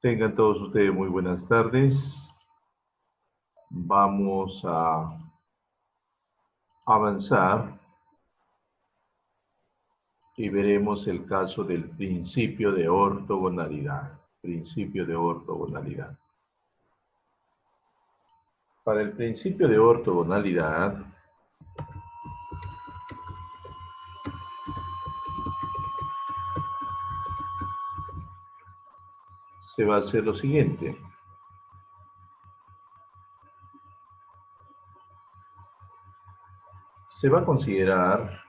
Tengan todos ustedes muy buenas tardes. Vamos a avanzar y veremos el caso del principio de ortogonalidad. Principio de ortogonalidad. Para el principio de ortogonalidad, se va a hacer lo siguiente. Se va a considerar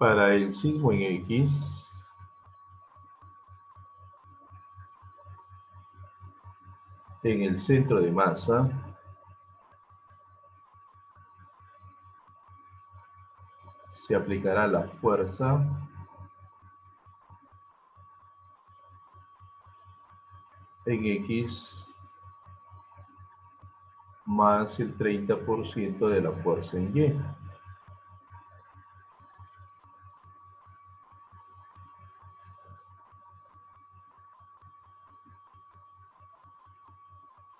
para el sismo en X, en el centro de masa, se aplicará la fuerza en X más el 30% de la fuerza en Y.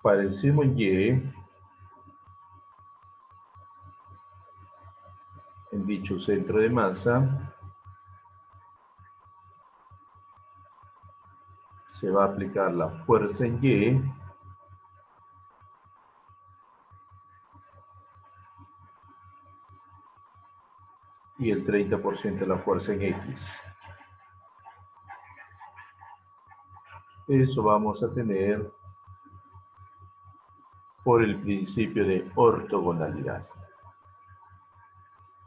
Para el sismo en Y, en dicho centro de masa, se va a aplicar la fuerza en Y y el 30% de la fuerza en X. Eso vamos a tener por el principio de ortogonalidad.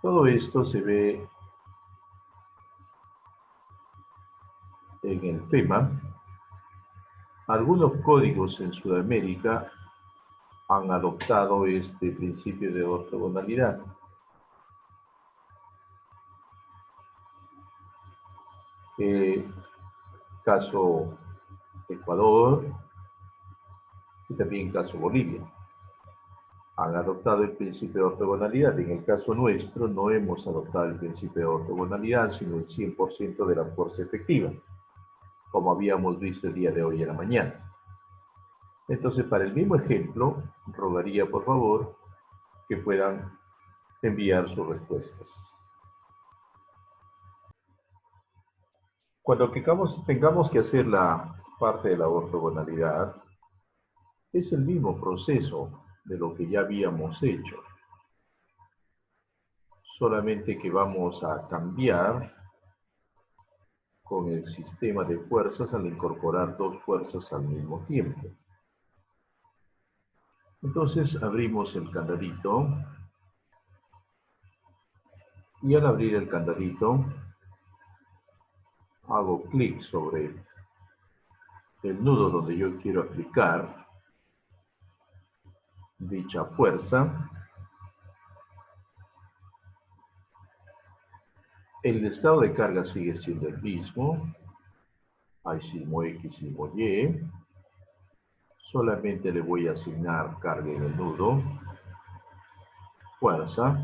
Todo esto se ve en el FEMA. Algunos códigos en Sudamérica han adoptado este principio de ortogonalidad. Caso Ecuador y también caso Bolivia. Han adoptado el principio de ortogonalidad. En el caso nuestro no hemos adoptado el principio de ortogonalidad, sino el 100% de la fuerza efectiva, como habíamos visto el día de hoy en la mañana. Entonces, para el mismo ejemplo, rogaría por favor que puedan enviar sus respuestas. Cuando tengamos que hacer la parte de la ortogonalidad, es el mismo proceso de lo que ya habíamos hecho. Solamente que vamos a cambiar con el sistema de fuerzas al incorporar dos fuerzas al mismo tiempo. Entonces abrimos el candadito y al abrir el candadito hago clic sobre el nudo donde yo quiero aplicar dicha fuerza. El estado de carga sigue siendo el mismo. Hay sismo X, sismo Y. Solamente le voy a asignar carga en el nudo, fuerza.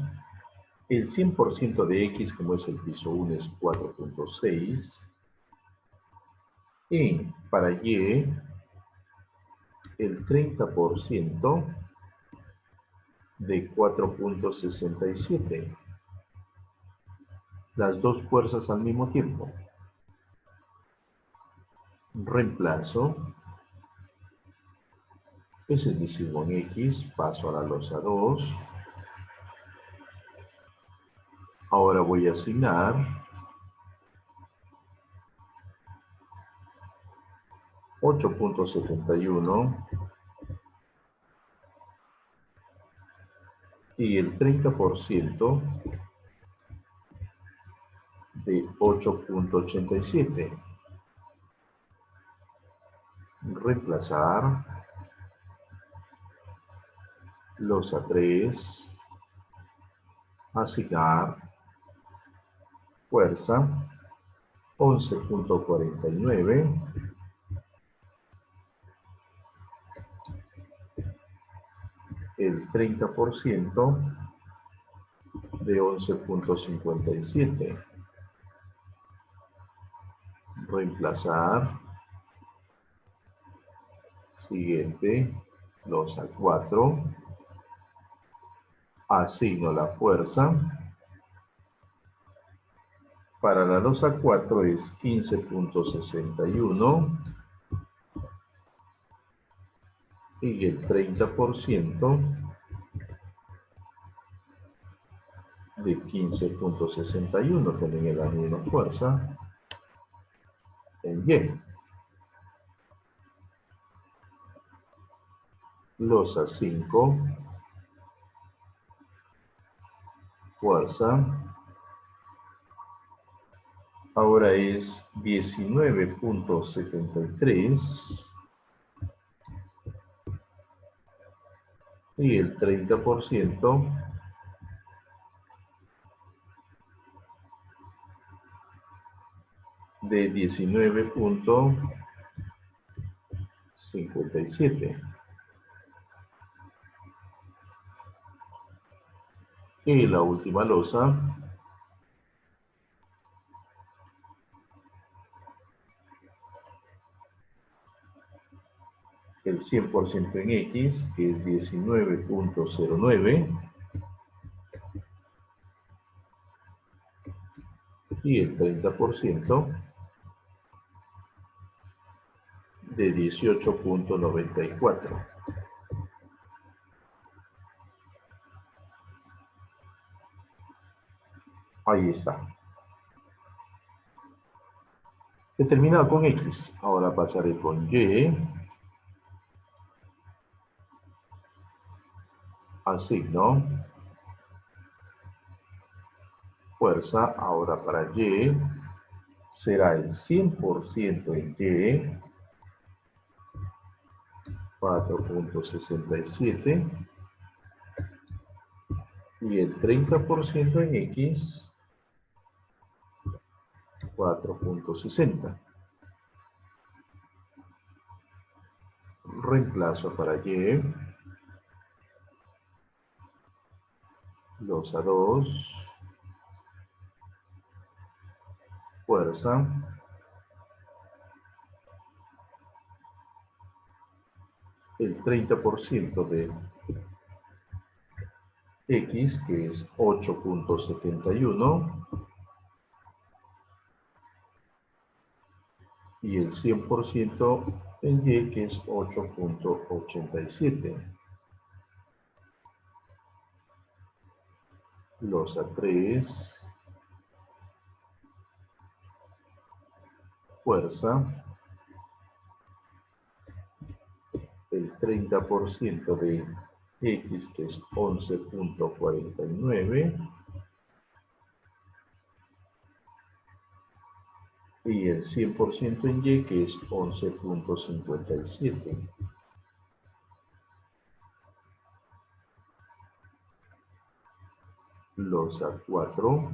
El 100% de X, como es el piso 1, es 4.6. Y para Y, el 30% de 4.67. Las dos fuerzas al mismo tiempo. Reemplazo. Ese es mi sismo en X. Paso a la losa 2. Ahora voy a asignar 8.71 y el 30% de 8.87. reemplazar, losa 3, asignar, fuerza, 11.49, el 30% de 11.57, reemplazar, siguiente, losa 4, asigno la fuerza, para la losa 4 es 15.61 y el 30% de 15.61 también la misma fuerza en Y. Losa 5, fuerza, ahora es 19.73 y el 30% de 19.57. Y la última losa, el 100% en X, que es 19.09, y el 30% de 18.94. Ahí está. He terminado con X. Ahora pasaré con Y. Asigno. Fuerza. Ahora para Y será el 100% en Y. 4.67. Y el 30% en X. 4.60. Reemplazo para Y. Losa 2. Fuerza. El 30% de X, que es 8.71, y el 100% en Y, que es 8.87. Losa 3, fuerza, el 30% de X, que es 11.49, y el 100% en Y, que es 11.57. Losa 4,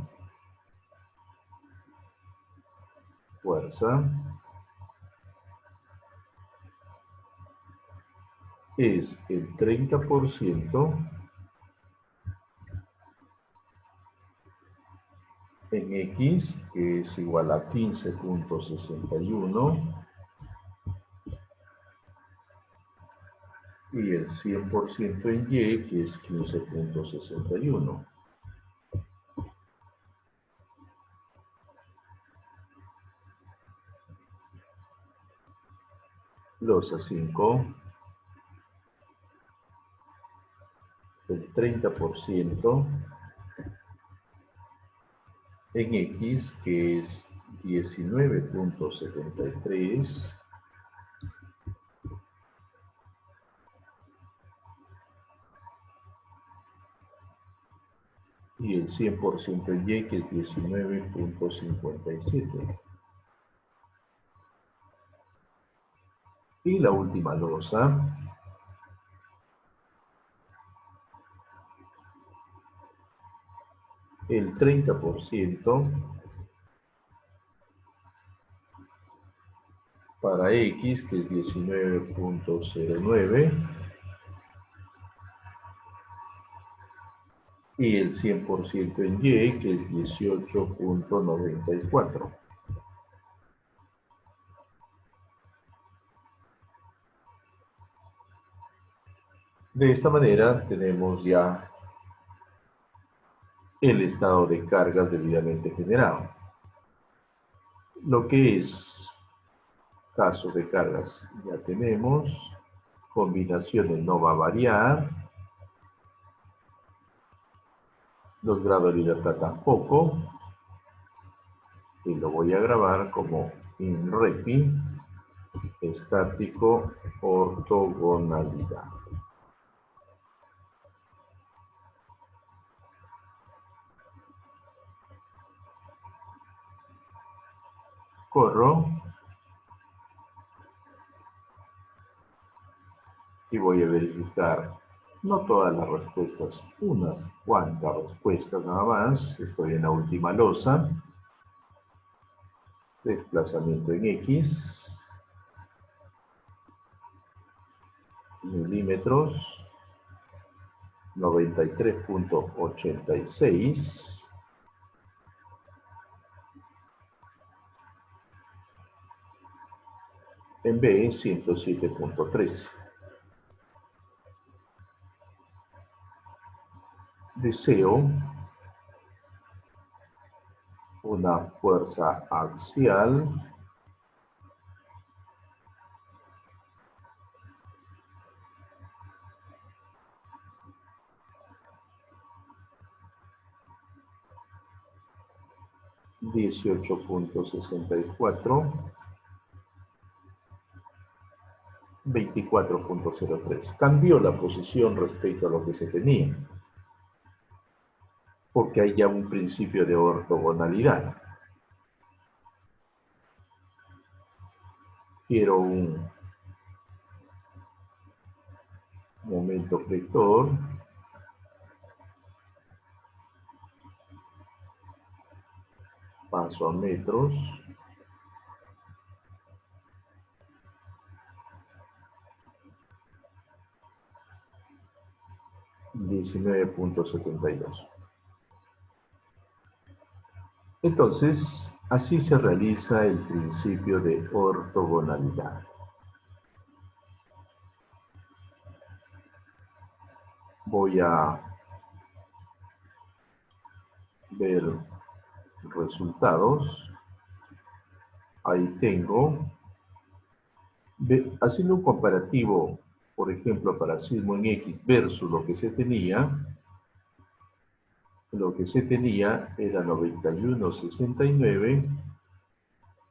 fuerza, es el 30% en X, que es igual a 15.61, y el 100% en Y, que es 15.61. Losa 5, el 30% en X, que es 19.73, y el 100% en Y, que es 19.57. Y la última losa. El 30% para X, que es 19.09, y el 100% en Y, que es 18.94. De esta manera tenemos ya el estado de cargas debidamente generado. Lo que es caso de cargas ya tenemos, combinaciones no va a variar, los grados de libertad tampoco, y lo voy a grabar como INREPI, estático, ortogonalidad. Corro y voy a verificar no todas las respuestas, unas cuantas respuestas nada más. Estoy en la última losa. Desplazamiento en X, milímetros, 93.86. En B, 107.13. Deseo una fuerza axial de 18.64, 24.03. Cambió la posición respecto a lo que se tenía, porque hay ya un principio de ortogonalidad. Quiero un momento flector paso a metros, $19.72. Entonces, así se realiza el principio de ortogonalidad. Voy a ver resultados. Ahí tengo, haciendo un comparativo, por ejemplo, para sismo en X versus lo que se tenía era 91.69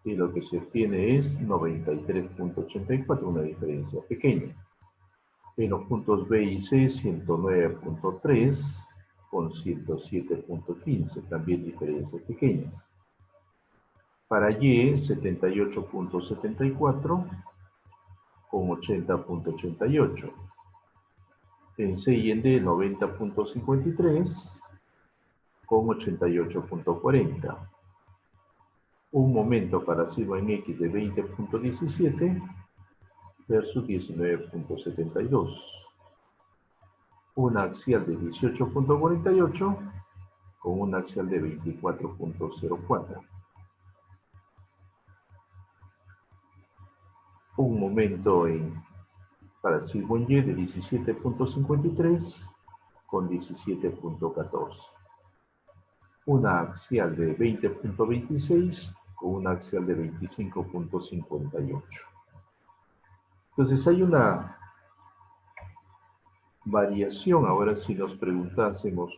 y lo que se obtiene es 93.84, una diferencia pequeña. En los puntos B y C, 109.3 con 107.15, también diferencias pequeñas. Para Y, 78.74 con 80.88. En C y en D, 90.53 con 88.40. Un momento para sismo en X de 20.17 versus 19.72. Una axial de 18.48 con una axial de 24.04. Un momento para sismo en Y de 17.53 con 17.14. Una axial de 20.26 con una axial de 25.58. Entonces hay una variación. Ahora si nos preguntásemos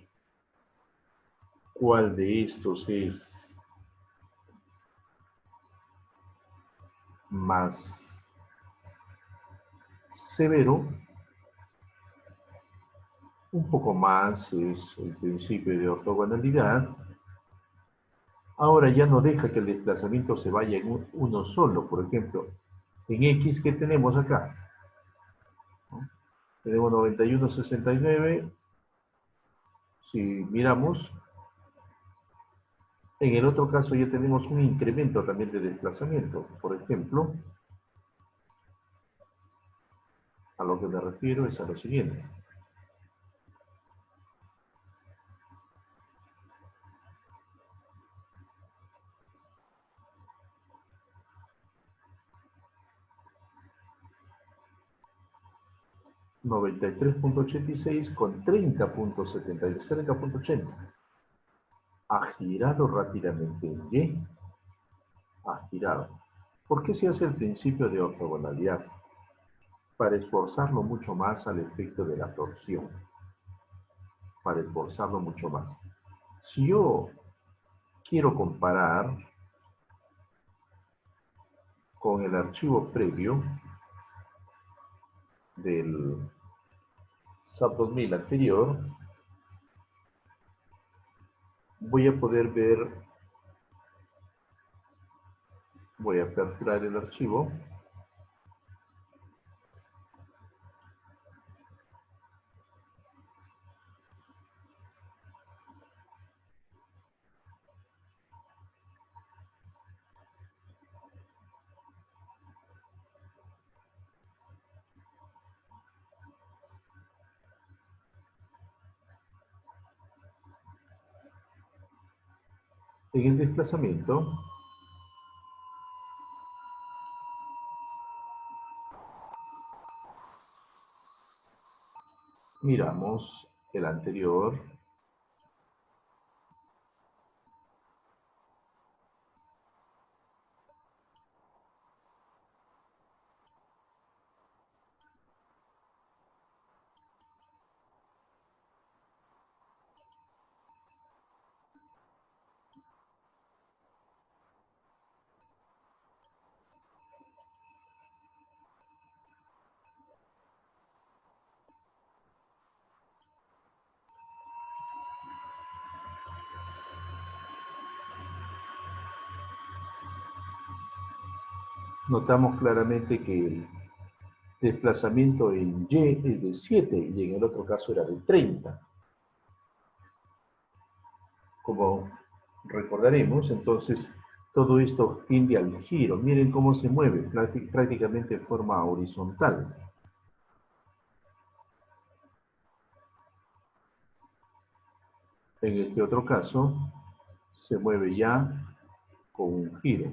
cuál de estos es más severo, un poco más es el principio de ortogonalidad. Ahora ya no deja que el desplazamiento se vaya en uno solo. Por ejemplo, En X, ¿qué tenemos acá? ¿No? Tenemos 91,69. Si miramos, en el otro caso ya tenemos un incremento también de desplazamiento. Por ejemplo, a lo que me refiero es a lo siguiente. ...93,86 con 30,72, 30,80. Ha girado rápidamente en Y. Ha girado. ¿Por qué se hace el principio de ortogonalidad? Para esforzarlo mucho más al efecto de la torsión. Para esforzarlo mucho más. Si yo quiero comparar con el archivo previo del SAP 2000 anterior, voy a poder ver, voy a aperturar el archivo. En el desplazamiento, miramos el anterior, notamos claramente que el desplazamiento en Y es de 7 y en el otro caso era de 30. Como recordaremos, entonces todo esto tiende al giro. Miren cómo se mueve, prácticamente en forma horizontal. En este otro caso, se mueve ya con un giro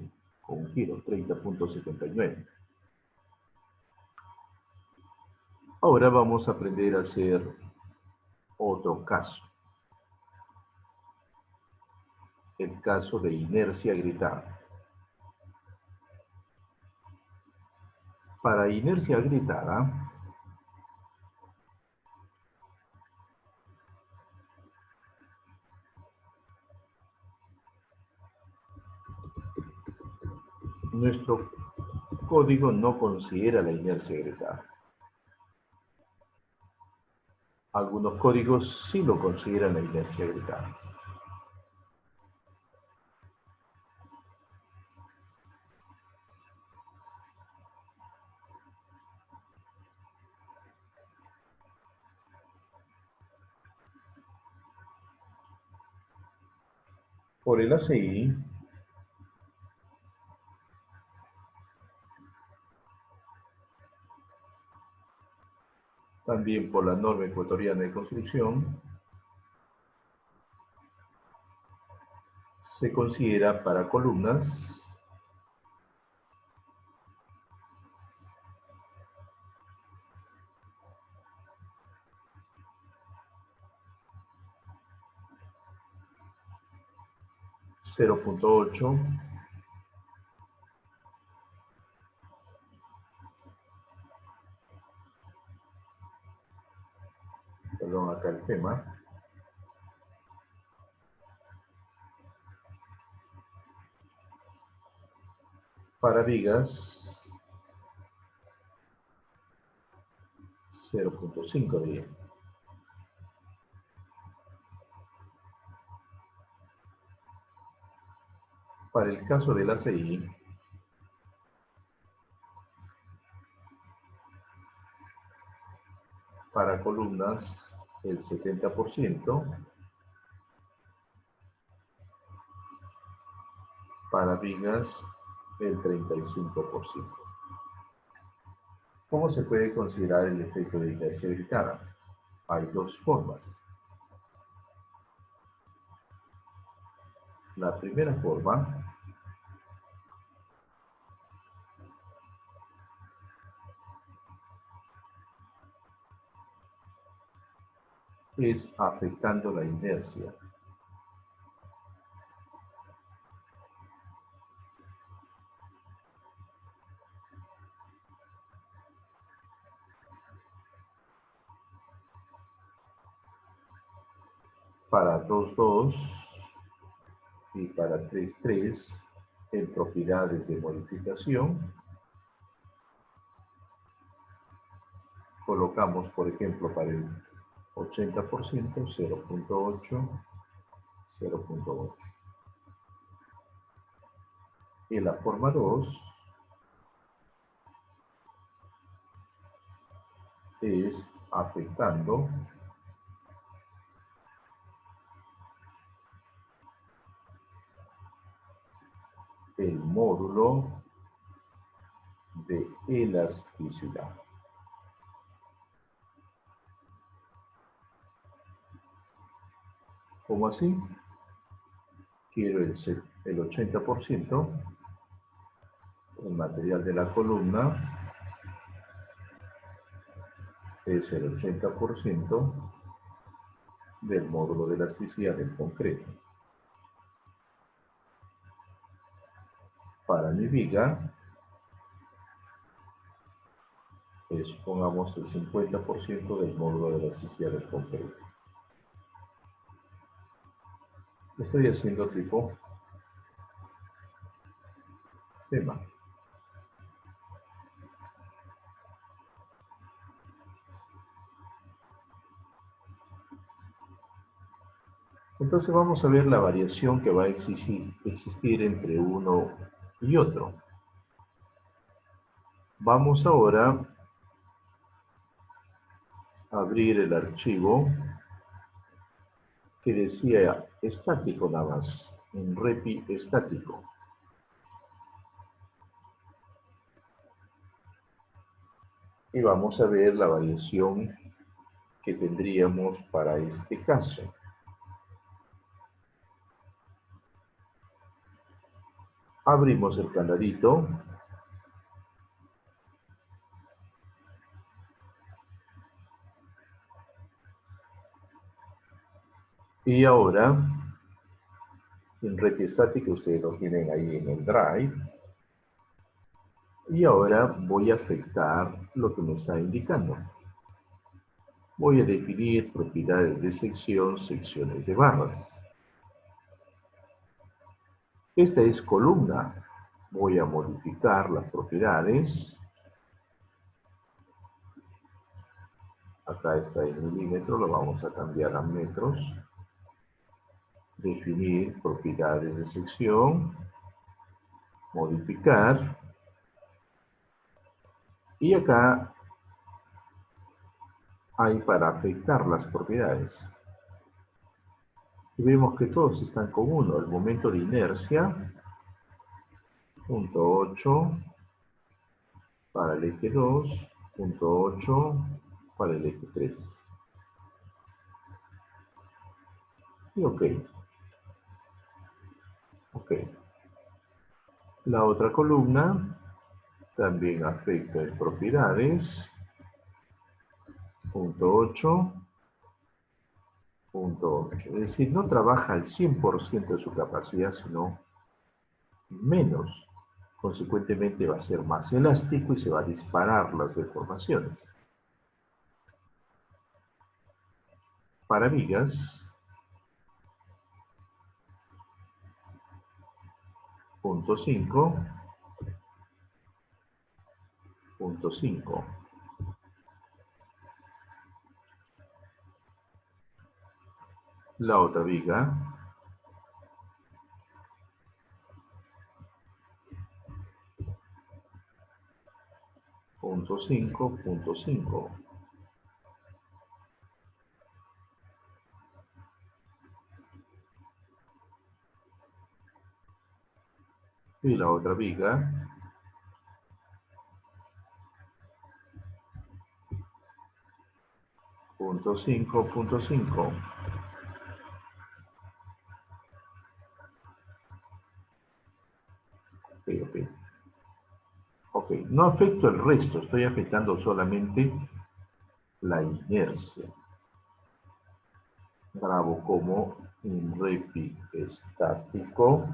30,79. Ahora vamos a aprender a hacer otro caso. El caso de inercia gritada. Para inercia gritada, nuestro código no considera la inercia gritada. Algunos códigos sí lo consideran la inercia gritada. Por el ACI, también por la norma ecuatoriana de construcción, se considera para columnas (0,8), perdón, acá el tema, para vigas 0,5 de I. Para el caso del ACI, Para columnas, el 70%. Para vigas, el 35%. ¿Cómo se puede considerar el efecto de inercia evitada? Hay dos formas. La primera forma es afectando la inercia. Para 2,2 y para 3,3 en propiedades de modificación, colocamos, por ejemplo, para el 80%, 0,8, 0,8. Y la forma 2 es afectando el módulo de elasticidad. ¿Cómo así? Quiero el 80%, el material de la columna es el 80% del módulo de elasticidad del concreto. Para mi viga, pongamos el 50% del módulo de elasticidad del concreto. Estoy haciendo tipo tema. Entonces vamos a ver la variación que va a existir entre uno y otro. Vamos ahora a abrir el archivo que decía estático nada más, un repi estático. Y vamos a ver la variación que tendríamos para este caso. Abrimos el candadito. Y ahora, en repi estático, ustedes lo tienen ahí en el drive. Y ahora voy a afectar lo que me está indicando. Voy a definir propiedades de sección, secciones de barras. Esta es columna. Voy a modificar las propiedades. Acá está en milímetros, lo vamos a cambiar a metros. Definir propiedades de sección. Modificar. Y acá hay para afectar las propiedades. Y vemos que todos están con 1. El momento de inercia, 0.8 para el eje 2, 0.8 para el eje 3. Y OK. OK. La otra columna también afecta en propiedades, 0.8, 0.8. Es decir, no trabaja al 100% de su capacidad, sino menos. Consecuentemente va a ser más elástico y se va a disparar las deformaciones. Para vigas, 0.5, 0.5. La otra viga, 0.5, 0.5. Y la otra viga, punto 5, punto 5. Ok. Ok, no afecto el resto, estoy afectando solamente la inercia. Grabo como un repi estático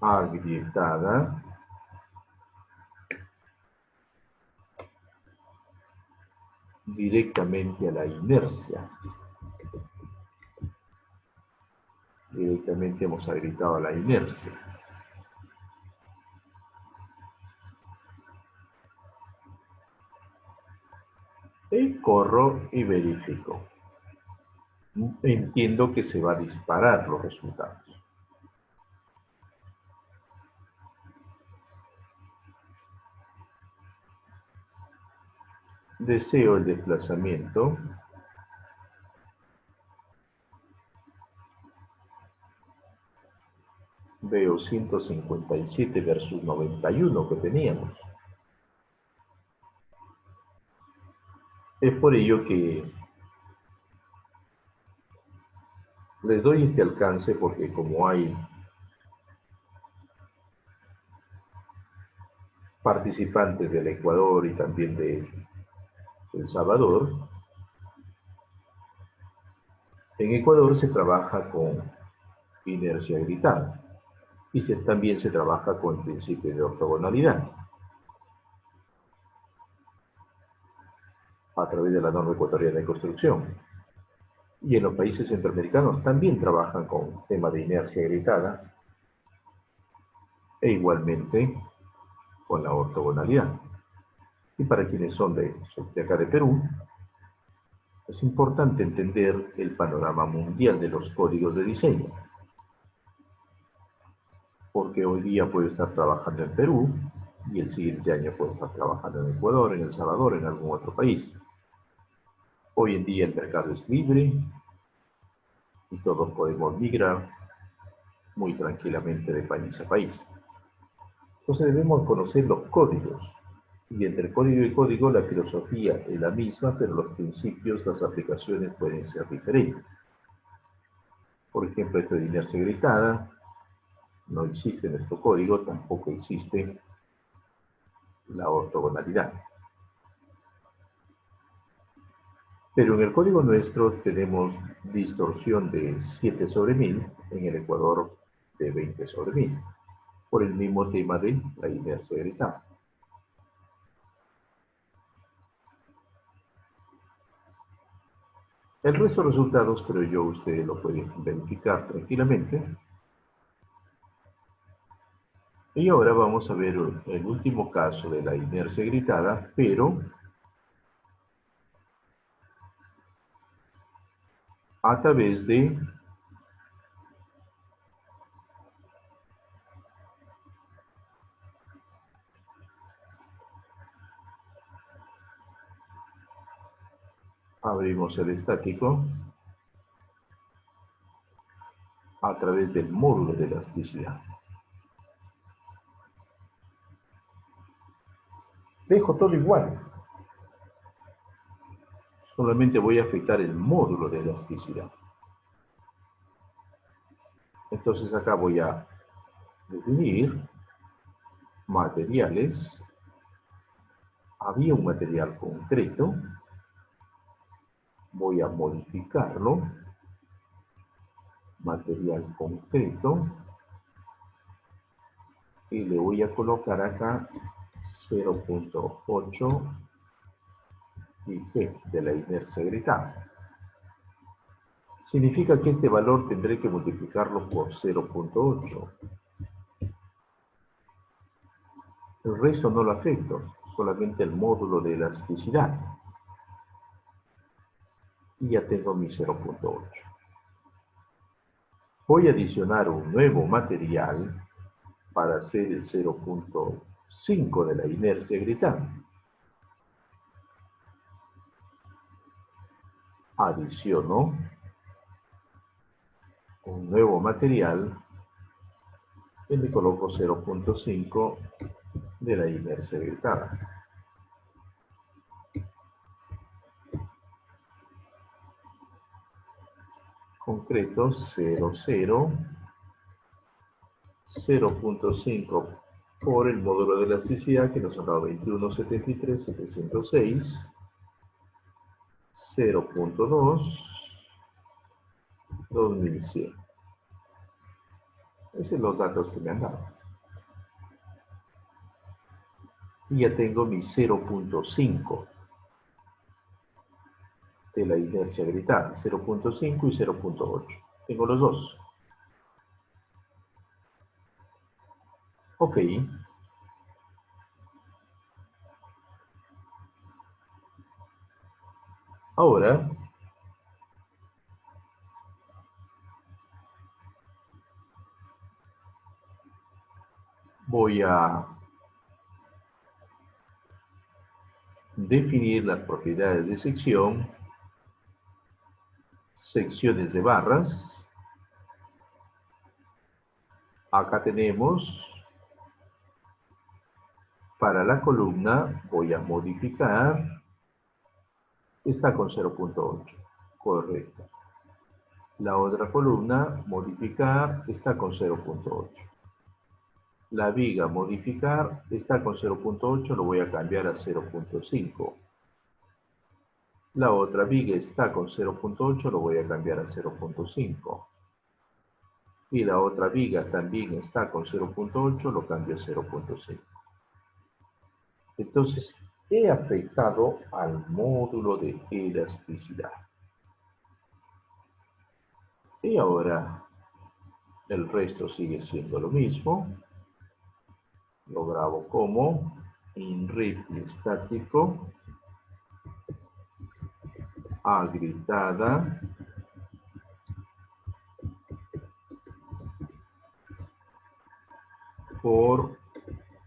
agrietada directamente a la inercia. Directamente hemos agrietado a la inercia. Y corro y verifico. Entiendo que se va a disparar los resultados. Deseo el desplazamiento. Veo 157 versus 91 que teníamos. Es por ello que les doy este alcance porque como hay participantes del Ecuador y también de El Salvador, en Ecuador se trabaja con inercia gritada y también se trabaja con el principio de ortogonalidad a través de la norma ecuatoriana de construcción. Y en los países centroamericanos también trabajan con tema de inercia gritada e igualmente con la ortogonalidad. Y para quienes son de acá de Perú, es importante entender el panorama mundial de los códigos de diseño, porque hoy día puedo estar trabajando en Perú y el siguiente año puedo estar trabajando en Ecuador, en El Salvador, en algún otro país. Hoy en día el mercado es libre y todos podemos migrar muy tranquilamente de país a país. Entonces debemos conocer los códigos. Y entre código y código la filosofía es la misma, pero los principios, las aplicaciones pueden ser diferentes. Por ejemplo, esto de inercia gritada no existe en nuestro código, tampoco existe la ortogonalidad. Pero en el código nuestro tenemos distorsión de 7 sobre 1000, en el Ecuador de 20 sobre 1000, por el mismo tema de la inercia gritada. El resto de resultados, creo yo, ustedes lo pueden verificar tranquilamente. Y ahora vamos a ver el último caso de la inercia gritada, pero a través de abrimos el estático a través del módulo de elasticidad. Dejo todo igual. Solamente voy a afectar el módulo de elasticidad. Entonces acá voy a definir materiales. Había un material concreto. Voy a modificarlo. Material concreto. Y le voy a colocar acá 0.8 y G de la inercia gritada. Significa que este valor tendré que multiplicarlo por 0.8. El resto no lo afecto, solamente el módulo de elasticidad. Y ya tengo mi 0.8. Voy a adicionar un nuevo material para hacer el 0.5 de la inercia gritada. Adiciono un nuevo material y le coloco 0.5 de la inercia gritada. Concreto 0, 0, 0.5 por el módulo de elasticidad que nos ha dado 2173,706, 0.2, 2100. Esos son los datos que me han dado. Y ya tengo mi 0.5 de la inercia gritada, 0.5 y 0.8. Tengo los dos. Ok. Ahora, voy a definir las propiedades de sección, secciones de barras. Acá tenemos, para la columna, voy a modificar, está con 0.8, correcto. La otra columna, modificar, está con 0.8. La viga, modificar, está con 0.8, lo voy a cambiar a 0.5. La otra viga está con 0.8, lo voy a cambiar a 0.5. Y la otra viga también está con 0.8, lo cambio a 0.5. Entonces, he afectado al módulo de elasticidad. Y ahora, el resto sigue siendo lo mismo. Lo grabo como INRIPI estático, agritada, por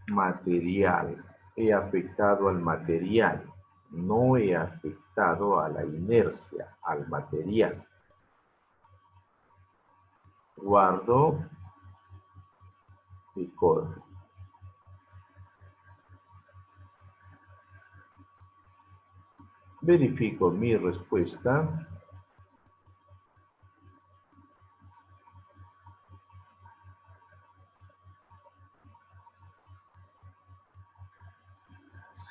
material. He afectado al material, no he afectado a la inercia, al material. Guardo y corro. Verifico mi respuesta.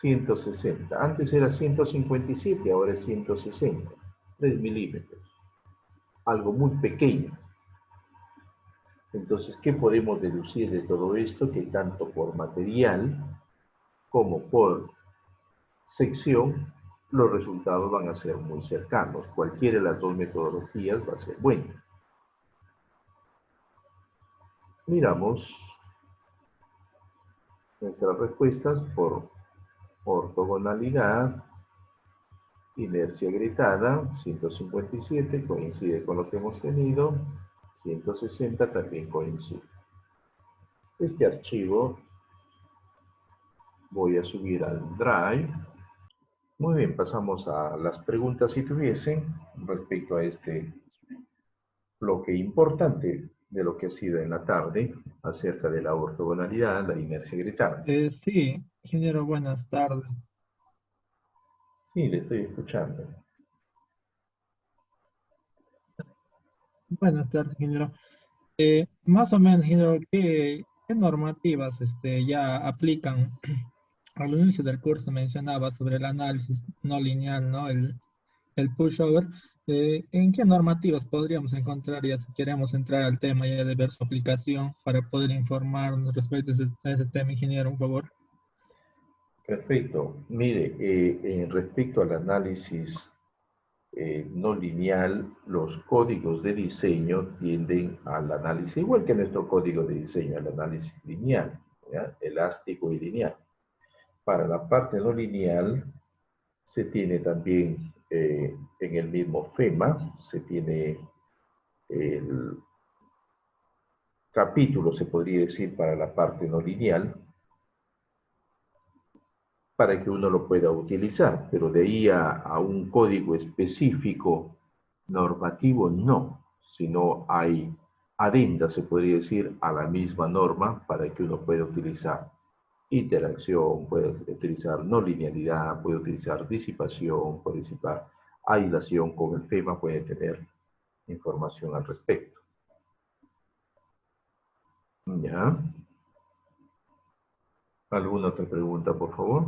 ...160. Antes era 157, ahora es 160. 3 milímetros. Algo muy pequeño. Entonces, ¿qué podemos deducir de todo esto? Que tanto por material como por sección, los resultados van a ser muy cercanos. Cualquiera de las dos metodologías va a ser buena. Miramos nuestras respuestas por ortogonalidad, inercia gritada, 157, coincide con lo que hemos tenido, 160 también coincide. Este archivo voy a subir al Drive. Muy bien, pasamos a las preguntas si tuviesen respecto a este bloque importante de lo que ha sido en la tarde acerca de la ortogonalidad, la inercia gritada. Sí, ingeniero, buenas tardes. Sí, le estoy escuchando. Buenas tardes, ingeniero. Más o menos, ingeniero, ¿qué normativas ya aplican? Al inicio del curso mencionaba sobre el análisis no lineal, ¿no? El pushover. ¿En qué normativas podríamos encontrar ya si queremos entrar al tema ya de ver su aplicación para poder informarnos respecto a ese tema, ingeniero, por favor? Perfecto. Mire, respecto al análisis no lineal, los códigos de diseño tienden al análisis, igual que nuestro código de diseño, al análisis lineal, ¿ya? Elástico y lineal. Para la parte no lineal, se tiene también en el mismo FEMA, se tiene el capítulo, se podría decir, para la parte no lineal, para que uno lo pueda utilizar, pero de ahí a un código específico normativo no, sino hay adenda, se podría decir, a la misma norma para que uno pueda utilizar interacción, puede utilizar no linealidad, puede utilizar disipación, puede utilizar aislación con el tema, puede tener información al respecto. ¿Ya? ¿Alguna otra pregunta, por favor?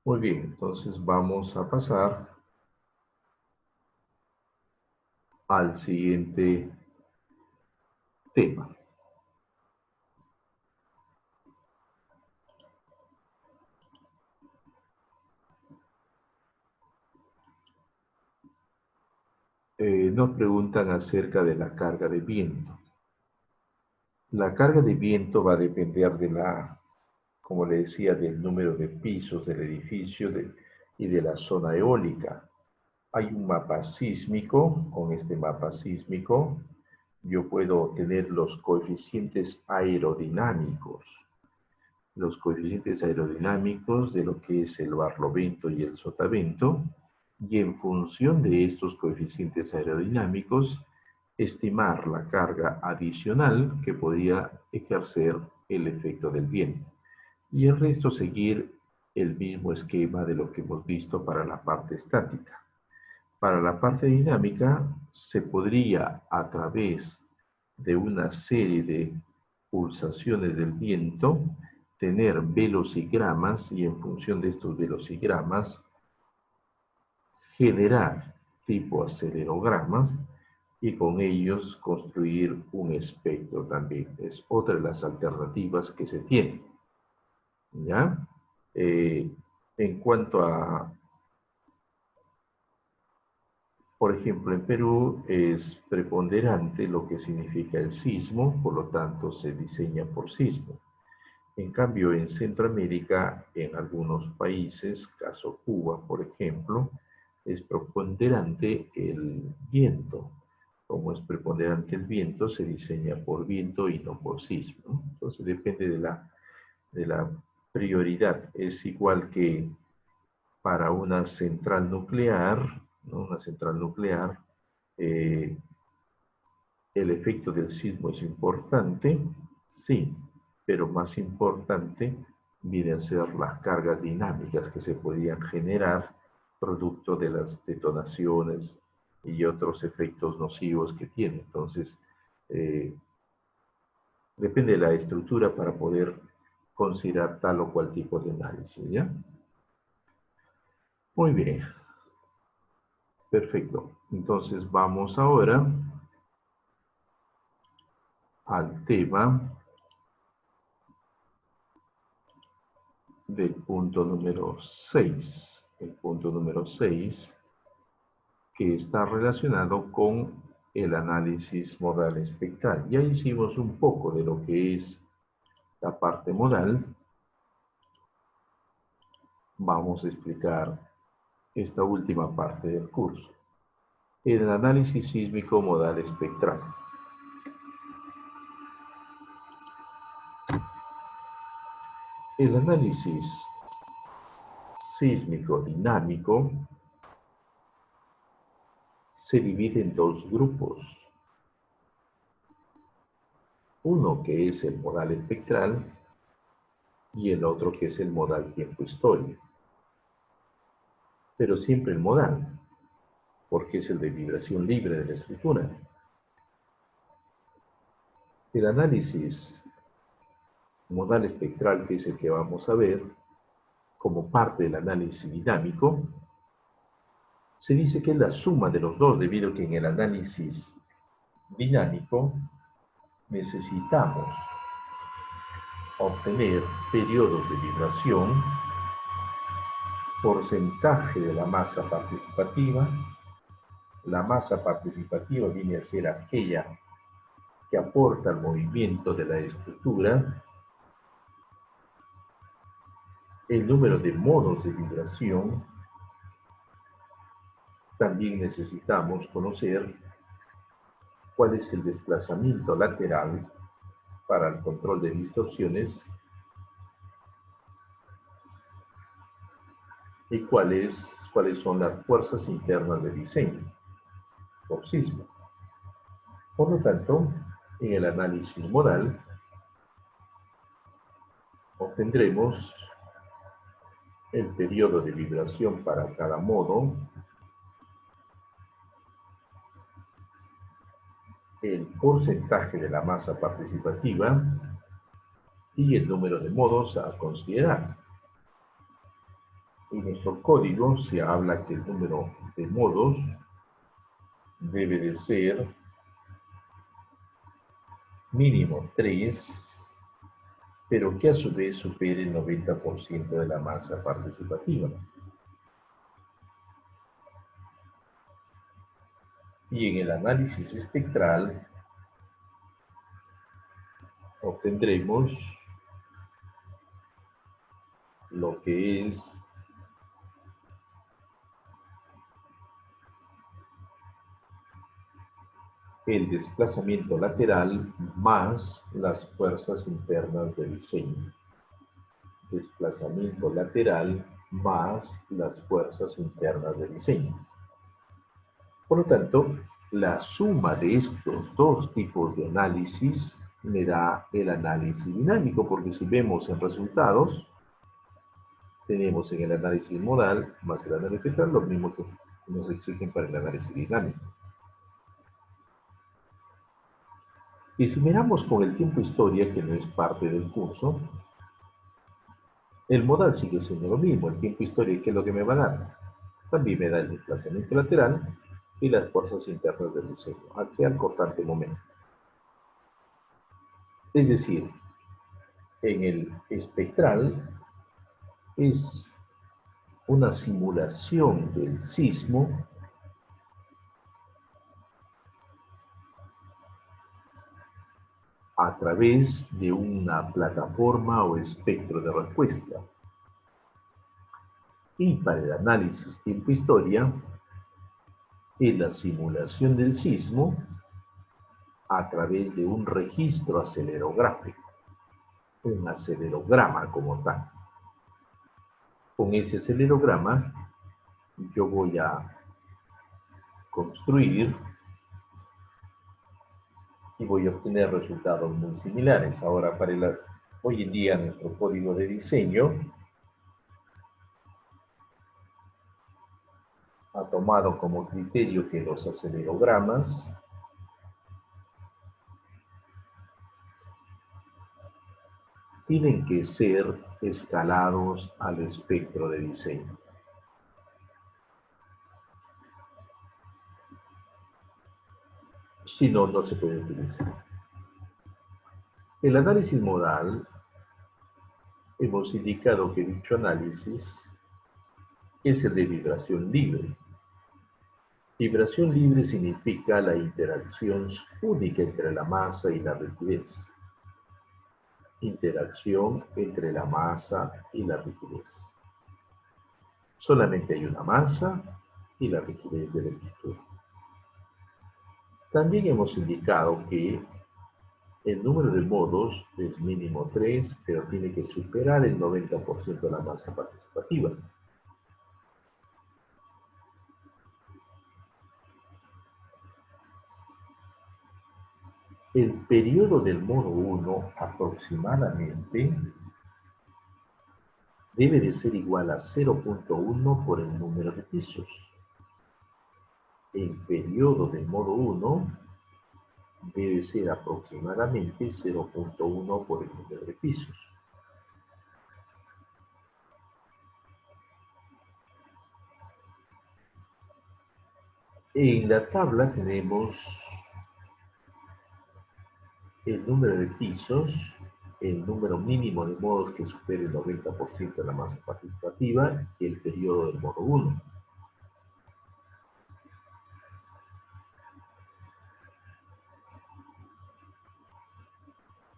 Muy bien, entonces vamos a pasar al siguiente tema. Nos preguntan acerca de la carga de viento. La carga de viento va a depender de como le decía, del número de pisos del edificio y de la zona eólica. Hay un mapa sísmico. Con este mapa sísmico yo puedo tener los coeficientes aerodinámicos. Los coeficientes aerodinámicos de lo que es el barlovento y el sotavento, y en función de estos coeficientes aerodinámicos, estimar la carga adicional que podría ejercer el efecto del viento. Y el resto seguir el mismo esquema de lo que hemos visto para la parte estática. Para la parte dinámica se podría, a través de una serie de pulsaciones del viento, tener velocigramas y en función de estos velocigramas generar tipo acelerogramas y con ellos construir un espectro también. Es otra de las alternativas que se tienen. ¿Ya? En cuanto a, por ejemplo, en Perú es preponderante lo que significa el sismo, por lo tanto se diseña por sismo. En cambio, en Centroamérica, en algunos países, caso Cuba, por ejemplo, es preponderante el viento. Como es preponderante el viento, se diseña por viento y no por sismo. Entonces depende de la prioridad. Es igual que para una central nuclear, ¿no? Una central nuclear, el efecto del sismo es importante, sí, pero más importante vienen a ser las cargas dinámicas que se podían generar producto de las detonaciones y otros efectos nocivos que tiene. Entonces, depende de la estructura para poder considerar tal o cual tipo de análisis, ¿ya? Muy bien. Perfecto. Entonces vamos ahora al tema del punto número 6. El punto número 6 que está relacionado con el análisis modal espectral. Ya hicimos un poco de lo que es la parte modal. Vamos a explicar esta última parte del curso. El análisis sísmico modal espectral. El análisis sísmico dinámico se divide en dos grupos. Uno que es el modal espectral y el otro que es el modal tiempo-historia. Pero siempre el modal, porque es el de vibración libre de la estructura. El análisis modal espectral, que es el que vamos a ver, como parte del análisis dinámico, se dice que es la suma de los dos, debido a que en el análisis dinámico necesitamos obtener periodos de vibración, porcentaje de la masa participativa. La masa participativa viene a ser aquella que aporta al movimiento de la estructura, el número de modos de vibración. También necesitamos conocer cuál es el desplazamiento lateral para el control de distorsiones ¿Y cuáles son las fuerzas internas de diseño por sismo? Por lo tanto, en el análisis modal obtendremos el periodo de vibración para cada modo, el porcentaje de la masa participativa y el número de modos a considerar. En nuestro código se habla que el número de modos debe de ser mínimo 3, pero que a su vez supere el 90% de la masa participativa. Y en el análisis espectral obtendremos lo que es el desplazamiento lateral más las fuerzas internas de diseño. Desplazamiento lateral más las fuerzas internas de diseño. Por lo tanto, la suma de estos dos tipos de análisis me da el análisis dinámico, porque si vemos en resultados, tenemos en el análisis modal más el análisis espectral lo mismo que nos exigen para el análisis dinámico. Y si miramos con el tiempo historia, que no es parte del curso, el modal sigue siendo lo mismo. El tiempo historia, ¿qué es lo que me va a dar? También me da el desplazamiento lateral y las fuerzas internas del diseño, hacia el cortante momento. Es decir, en el espectral es una simulación del sismo a través de una plataforma o espectro de respuesta. Y para el análisis tiempo-historia es la simulación del sismo a través de un registro acelerográfico, un acelerograma como tal. Con ese acelerograma yo voy a construir y voy a obtener resultados muy similares. Ahora, hoy en día nuestro código de diseño ha tomado como criterio que los acelerogramas tienen que ser escalados al espectro de diseño. Si no, no se puede utilizar. El análisis modal, hemos indicado que dicho análisis es el de vibración libre. Vibración libre significa la interacción única entre la masa y la rigidez. Interacción entre la masa y la rigidez. Solamente hay una masa y la rigidez de la estructura. También hemos indicado que el número de modos es mínimo 3, pero tiene que superar el 90% de la masa participativa. El periodo del modo 1 aproximadamente debe de ser igual a 0.1 por el número de pisos. El periodo del modo 1 debe ser aproximadamente 0.1 por el número de pisos. En la tabla tenemos el número de pisos, el número mínimo de modos que supere el 90% de la masa participativa y el periodo del modo 1.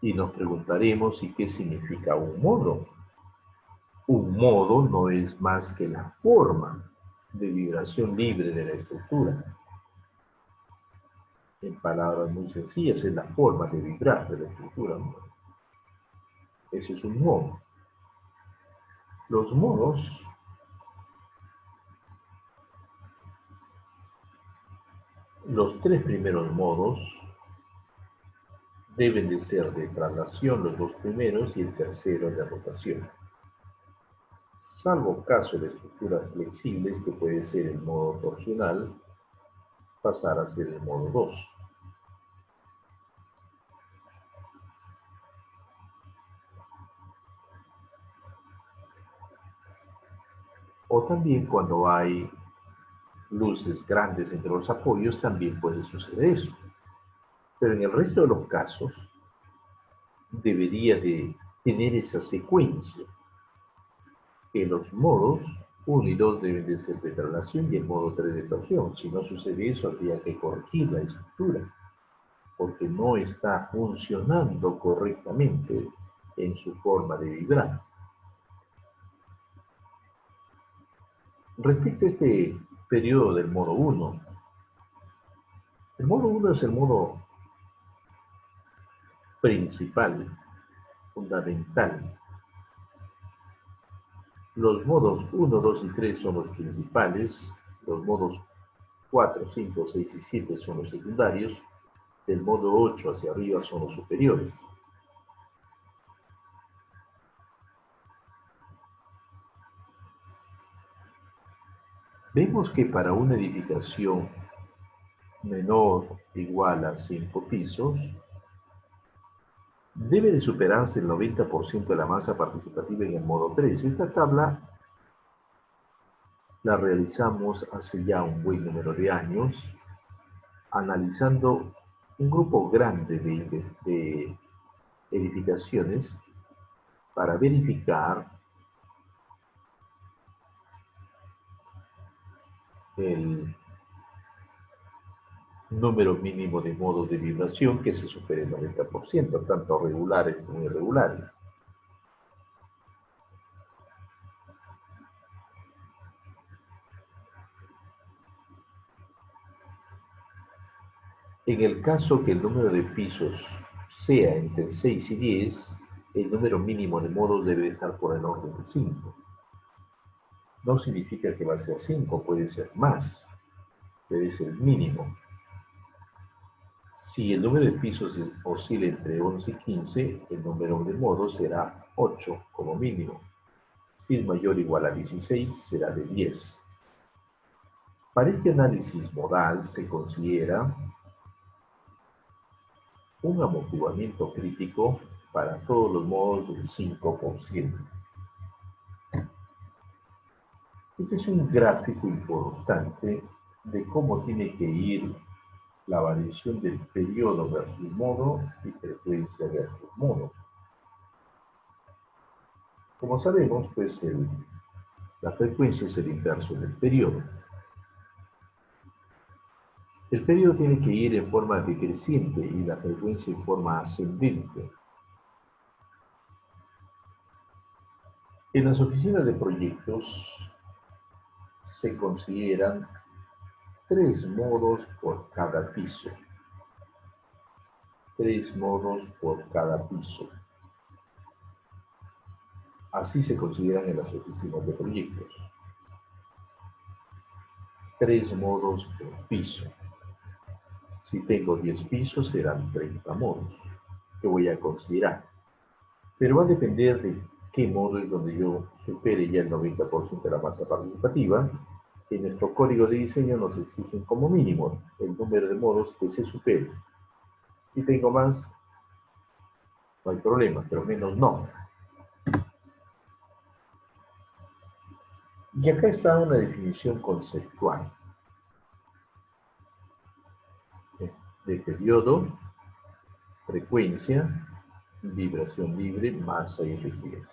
Y nos preguntaremos, ¿y qué significa un modo? Un modo no es más que la forma de vibración libre de la estructura. En palabras muy sencillas, es la forma de vibrar de la estructura, ¿no? Ese es un modo. Los modos Los tres primeros modos deben de ser de traslación, los dos primeros, y el tercero de rotación. Salvo caso de estructuras flexibles, que puede ser el modo torsional, pasar a ser el modo 2. O también cuando hay luces grandes entre los apoyos, también puede suceder eso. Pero en el resto de los casos, debería de tener esa secuencia, que los modos 1 y 2 deben de ser de traslación y el modo 3 de torsión. Si no sucede eso, habría que corregir la estructura, porque no está funcionando correctamente en su forma de vibrar. Respecto a este periodo del modo 1, el modo 1 es el modo principal, fundamental. Los modos 1, 2 y 3 son los principales, los modos 4, 5, 6 y 7 son los secundarios, del modo 8 hacia arriba son los superiores. Vemos que para una edificación menor o igual a 5 pisos, debe de superarse el 90% de la masa participativa en el modo 3. Esta tabla la realizamos hace ya un buen número de años, analizando un grupo grande de edificaciones para verificar el número mínimo de modos de vibración que se supere el 90%, tanto regulares como irregulares. En el caso que el número de pisos sea entre 6 y 10, el número mínimo de modos debe estar por el orden de 5. No significa que va a ser 5, puede ser más, debe ser mínimo. Si el número de pisos oscila entre 11 y 15, el número de modos será 8 como mínimo. Si es mayor o igual a 16, será de 10. Para este análisis modal se considera un amortiguamiento crítico para todos los modos del 5%. Este es un gráfico importante de cómo tiene que ir la variación del periodo versus modo y frecuencia versus modo. Como sabemos, pues la frecuencia es el inverso del periodo. El periodo tiene que ir en forma decreciente y la frecuencia en forma ascendente. En las oficinas de proyectos se consideran 3 modos por cada piso. 3 modos por cada piso. Así se consideran en las oficinas de proyectos. 3 modos por piso. Si tengo 10 pisos, serán 30 modos que voy a considerar. Pero va a depender de qué modo es donde yo supere ya el 90% de la masa participativa. En nuestro código de diseño nos exigen como mínimo el número de modos que se supere. Si tengo más, no hay problema, pero menos no. Y acá está una definición conceptual de periodo, frecuencia, vibración libre, masa y rigidez.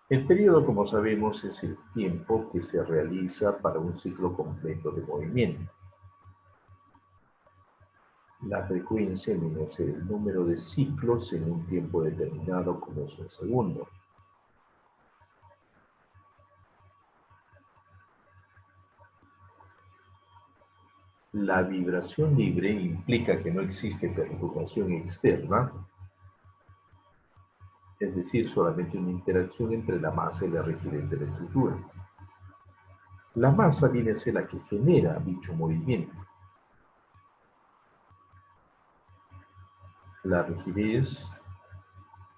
El periodo, como sabemos, es el tiempo que se realiza para un ciclo completo de movimiento. La frecuencia viene a ser el número de ciclos en un tiempo determinado, como es un segundo. La vibración libre implica que no existe perturbación externa, es decir, solamente una interacción entre la masa y la rigidez de la estructura. La masa viene a ser la que genera dicho movimiento. La rigidez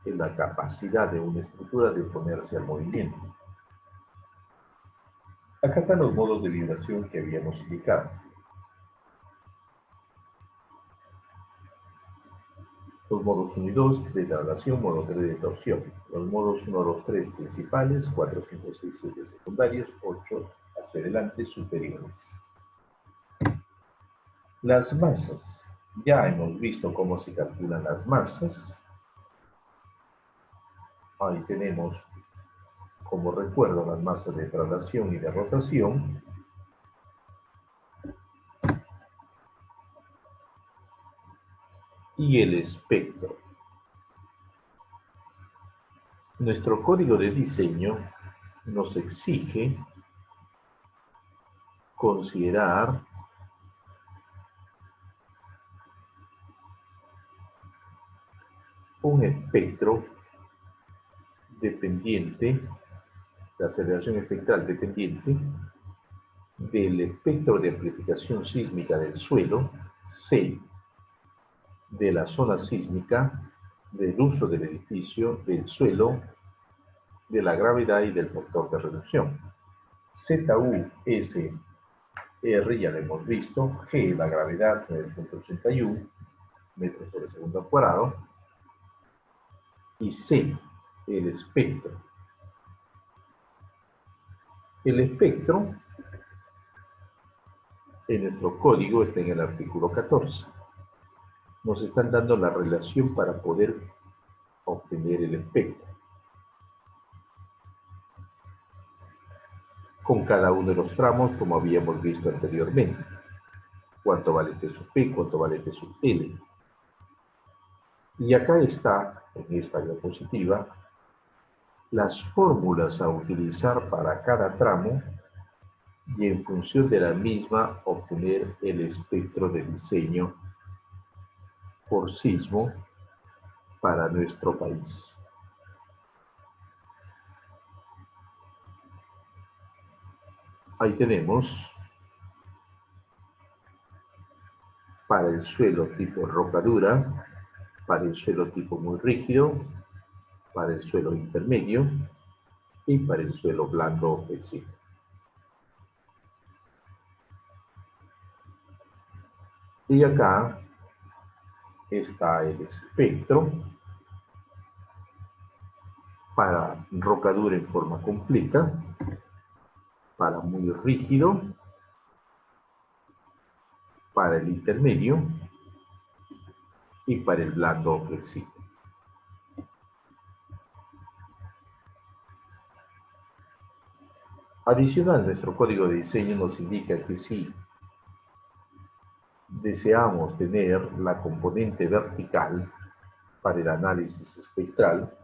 es la capacidad de una estructura de oponerse al movimiento. Acá están los modos de vibración que habíamos indicado. Los modos 1 y 2 de traslación, modo 3 de torsión. Los modos 1, 2, 3 principales, 4, 5, 6, 7 secundarios, 8 hacia adelante superiores. Las masas. Ya hemos visto cómo se calculan las masas. Ahí tenemos, como recuerdo, las masas de traslación y de rotación. Y el espectro. Nuestro código de diseño nos exige considerar un espectro dependiente, la aceleración espectral dependiente del espectro de amplificación sísmica del suelo, C, de la zona sísmica, del uso del edificio, del suelo, de la gravedad y del factor de reducción. ZU, S, R, ya lo hemos visto, G, la gravedad, 9.81 metros sobre segundo al cuadrado, y C, el espectro. El espectro, en nuestro código, está en el artículo 14. Nos están dando la relación para poder obtener el espectro. Con cada uno de los tramos, como habíamos visto anteriormente. Cuánto vale T sub P, cuánto vale T sub L. Y acá está, en esta diapositiva, las fórmulas a utilizar para cada tramo y en función de la misma obtener el espectro de diseño por sismo para nuestro país. Ahí tenemos para el suelo tipo roca dura, para el suelo tipo muy rígido, para el suelo intermedio y para el suelo blando o flexible. Y acá está el espectro para roca dura en forma completa, para muy rígido, para el intermedio y para el blando o flexible. Adicional, nuestro código de diseño nos indica que si deseamos tener la componente vertical para el análisis espectral,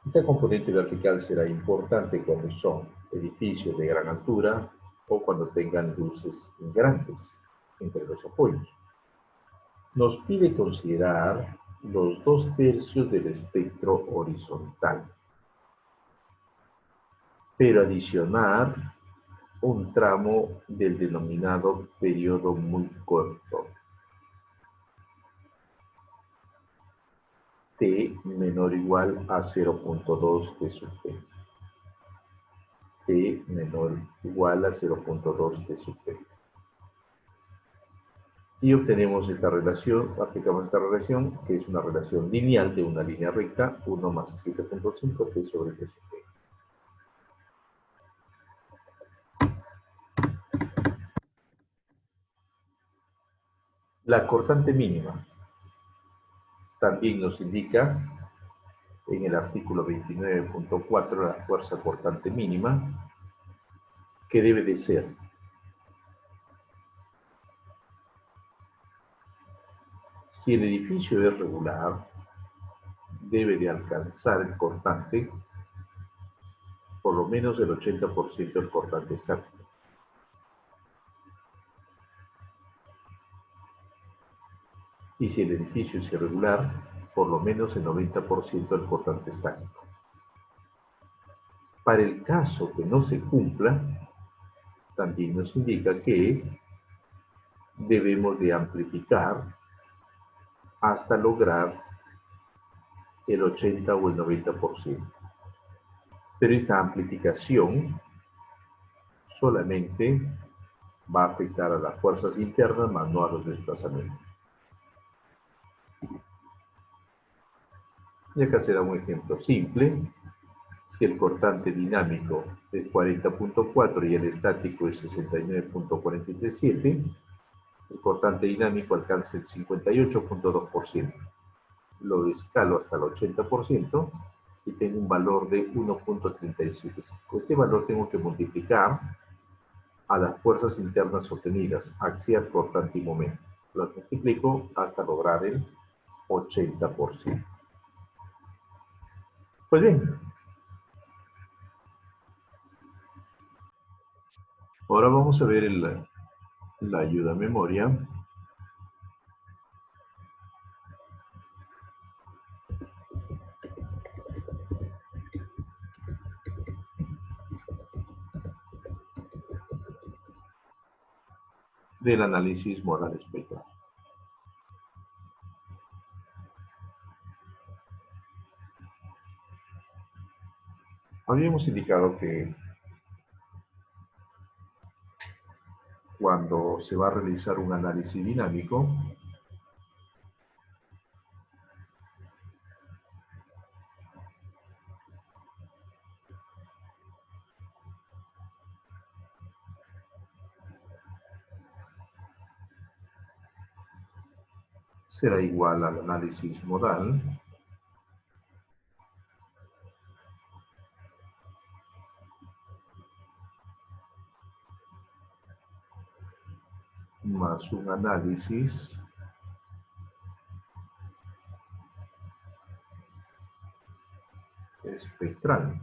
esta componente vertical será importante cuando son edificios de gran altura o cuando tengan luces grandes entre los apoyos. Nos pide considerar los 2/3 del espectro horizontal, pero adicionar un tramo del denominado periodo muy corto, T menor o igual a 0.2 T sub P. T menor o igual a 0.2 T sub P. Y obtenemos esta relación, aplicamos esta relación, que es una relación lineal de una línea recta, 1 más 7.5 T sobre T sub P. La cortante mínima también nos indica en el artículo 29.4 la fuerza cortante mínima, que debe de ser si el edificio es regular, debe de alcanzar el cortante por lo menos el 80% del cortante estático. Y si el edificio es irregular, por lo menos el 90% del cortante estático. Para el caso que no se cumpla, también nos indica que debemos de amplificar hasta lograr el 80 o el 90%. Pero esta amplificación solamente va a afectar a las fuerzas internas, más no a los desplazamientos. Y acá será un ejemplo simple. Si el cortante dinámico es 40.4 y el estático es 69.437, el cortante dinámico alcanza el 58.2%. Lo escalo hasta el 80% y tengo un valor de 1.375. Este valor tengo que multiplicar a las fuerzas internas obtenidas, axial, cortante y momento. Lo multiplico hasta lograr el 80%. Pues bien, ahora vamos a ver la ayuda a memoria. Del análisis modal espectral. Habíamos indicado que cuando se va a realizar un análisis dinámico, será igual al análisis modal más un análisis espectral.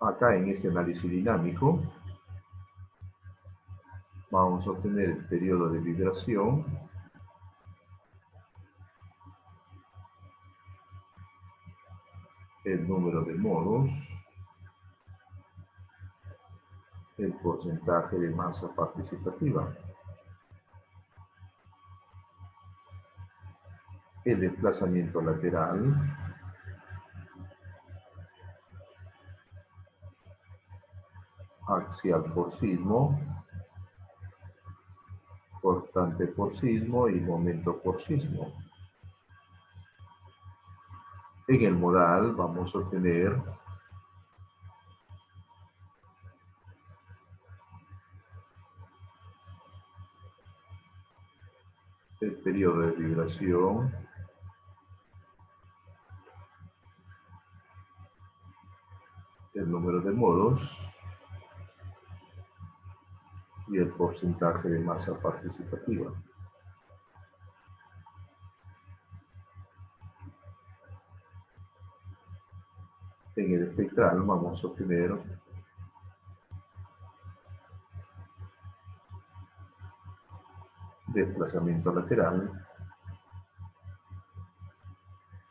Acá en este análisis dinámico vamos a obtener el periodo de vibración, el número de modos, el porcentaje de masa participativa, el desplazamiento lateral, axial por sismo, cortante por sismo y momento por sismo. En el modal vamos a obtener el periodo de vibración, el número de modos y el porcentaje de masa participativa. En el espectral vamos a obtener desplazamiento lateral,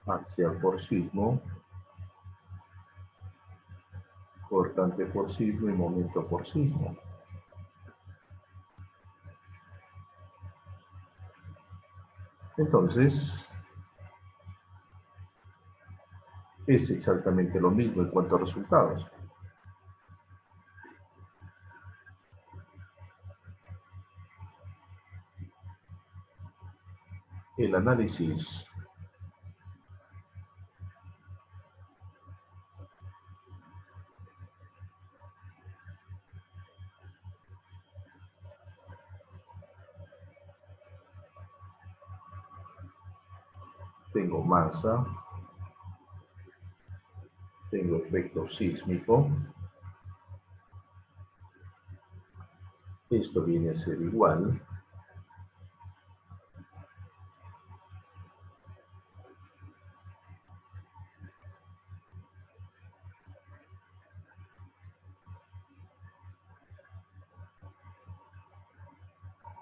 axial por sismo, cortante por sismo y momento por sismo. Entonces, es exactamente lo mismo en cuanto a resultados. El análisis tengo masa, tengo efecto sísmico, esto viene a ser igual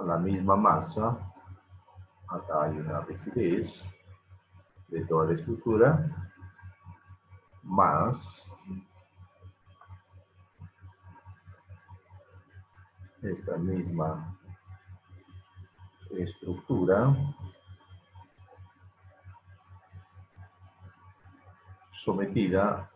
a la misma masa. Acá hay una rigidez de toda la estructura más esta misma estructura sometida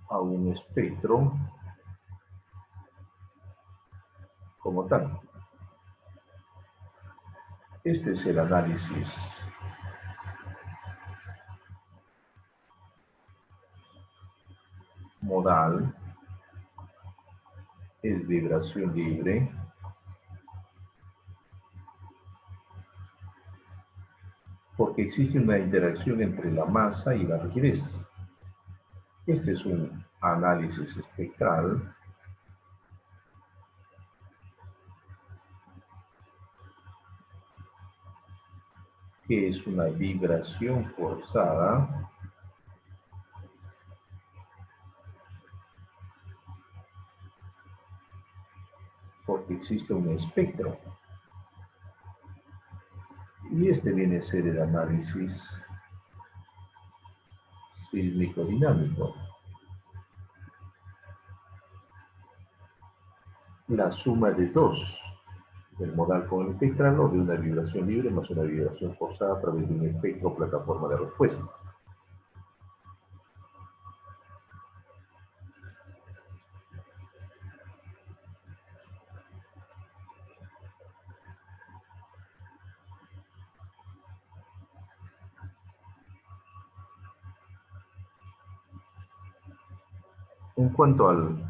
a un espectro como tal. Este es el análisis modal, es vibración libre, porque existe una interacción entre la masa y la rigidez. Este es un análisis espectral que es una vibración forzada porque existe un espectro. Y este viene a ser el análisis sísmico-dinámico. La suma de dos, del modal con el espectral o de una vibración libre más una vibración forzada a través de un espectro o plataforma de respuesta. En cuanto al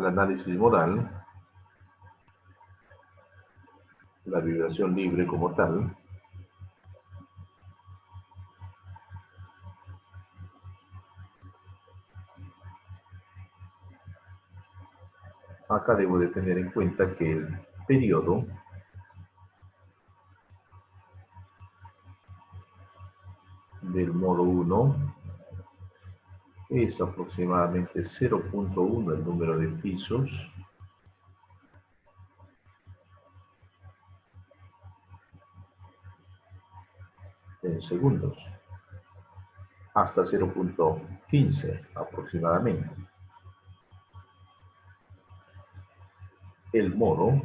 análisis modal, la vibración libre como tal, acá debo de tener en cuenta que el periodo del modo 1 es aproximadamente 0.1 el número de pisos en segundos, hasta 0.15 aproximadamente. El modo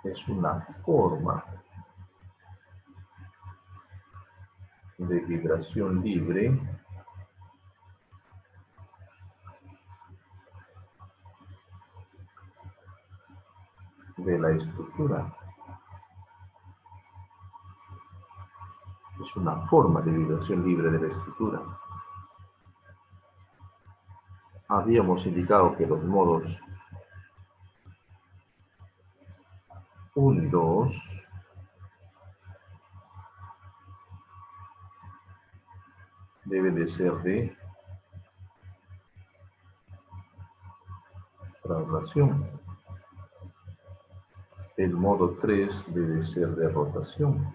es una forma de vibración libre de la estructura. Es una forma de vibración libre de la estructura. Habíamos indicado que los modos 1 y 2 deben de ser de traslación. El modo 3 debe ser de rotación.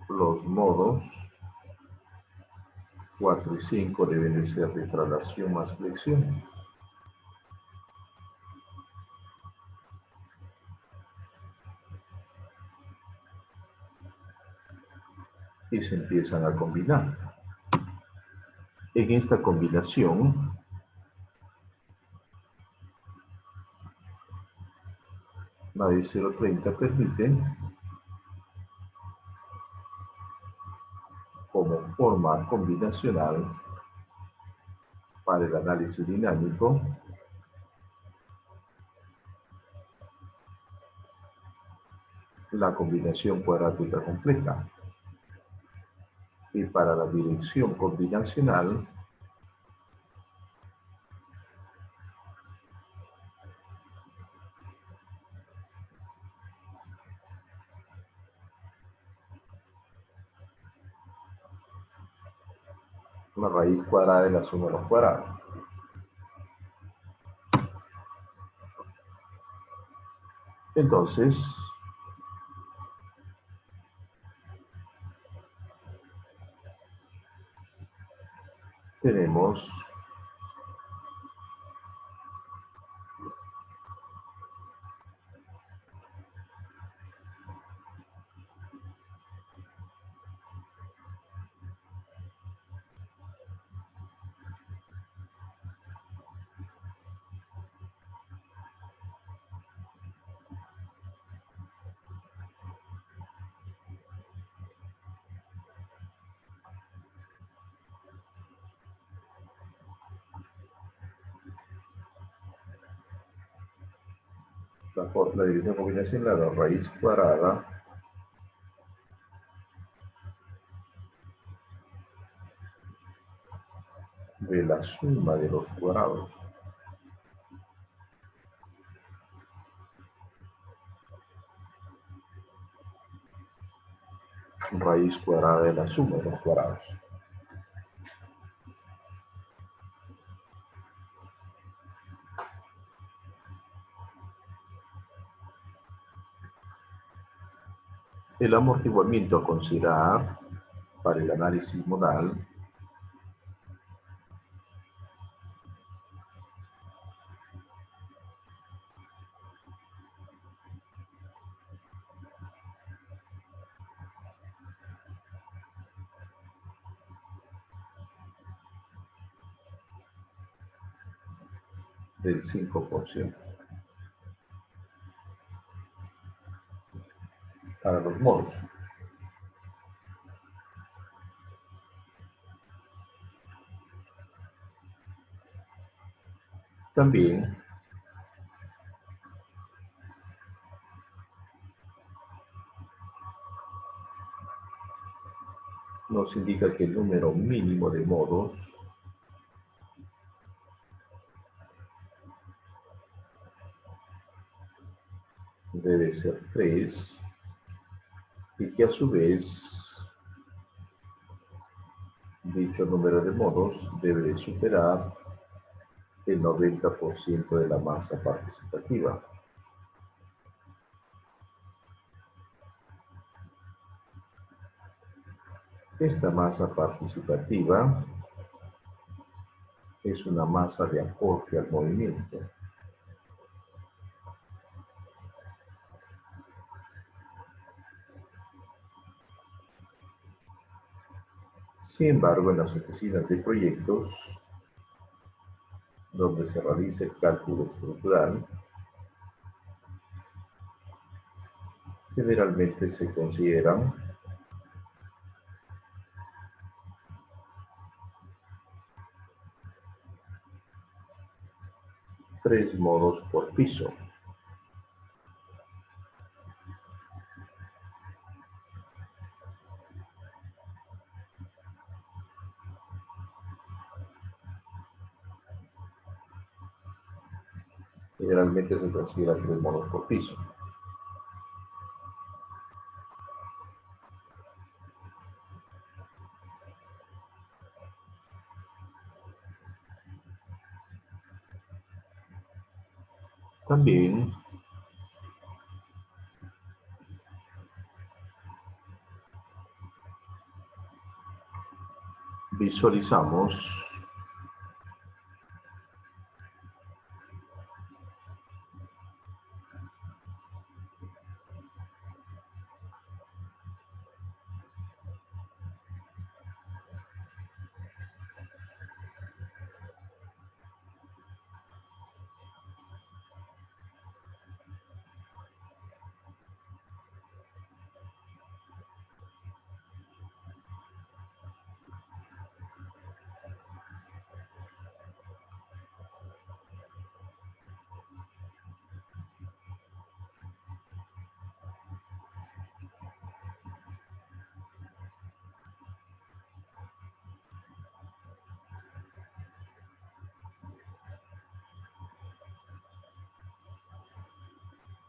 Los modos 4 y 5 deben de ser de traslación más flexión. Y se empiezan a combinar. En esta combinación, la de 0.30 permite, como forma combinacional para el análisis dinámico, la combinación cuadrática completa. Y para la dirección combinacional, una raíz cuadrada de la suma de los cuadrados. Entonces, tenemos la división combinacional de la raíz cuadrada de la suma de los cuadrados. Raíz cuadrada de la suma de los cuadrados. El amortiguamiento a considerar para el análisis modal del 5% para los modos. También nos indica que el número mínimo de modos debe ser 3 y que a su vez dicho número de modos debe de superar el 90% de la masa participativa. Esta masa participativa es una masa de aporte al movimiento. Sin embargo, en las oficinas de proyectos, donde se realiza el cálculo estructural, generalmente se consideran tres modos por piso. Generalmente se considera 3 modos por piso. También visualizamos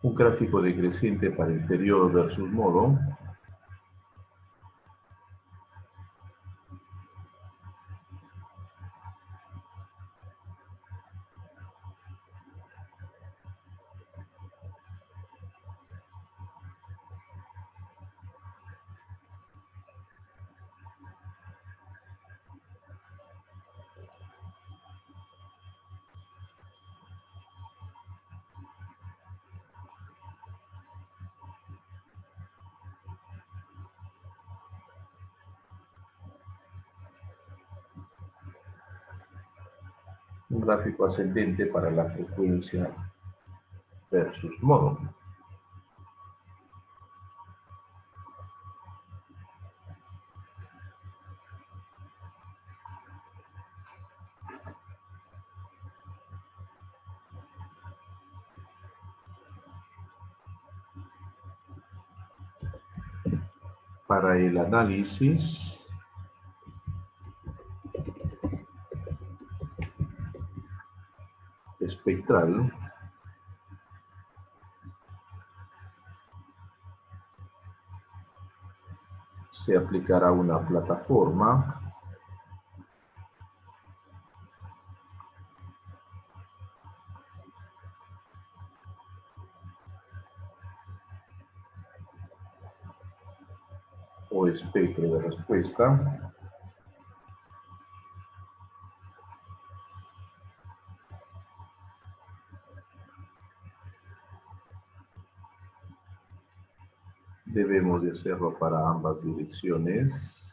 un gráfico decreciente para el periodo versus modo, un gráfico ascendente para la frecuencia versus modo. Para el análisis espectral, se aplicará una plataforma o espectro de respuesta debemos de hacerlo para ambas direcciones.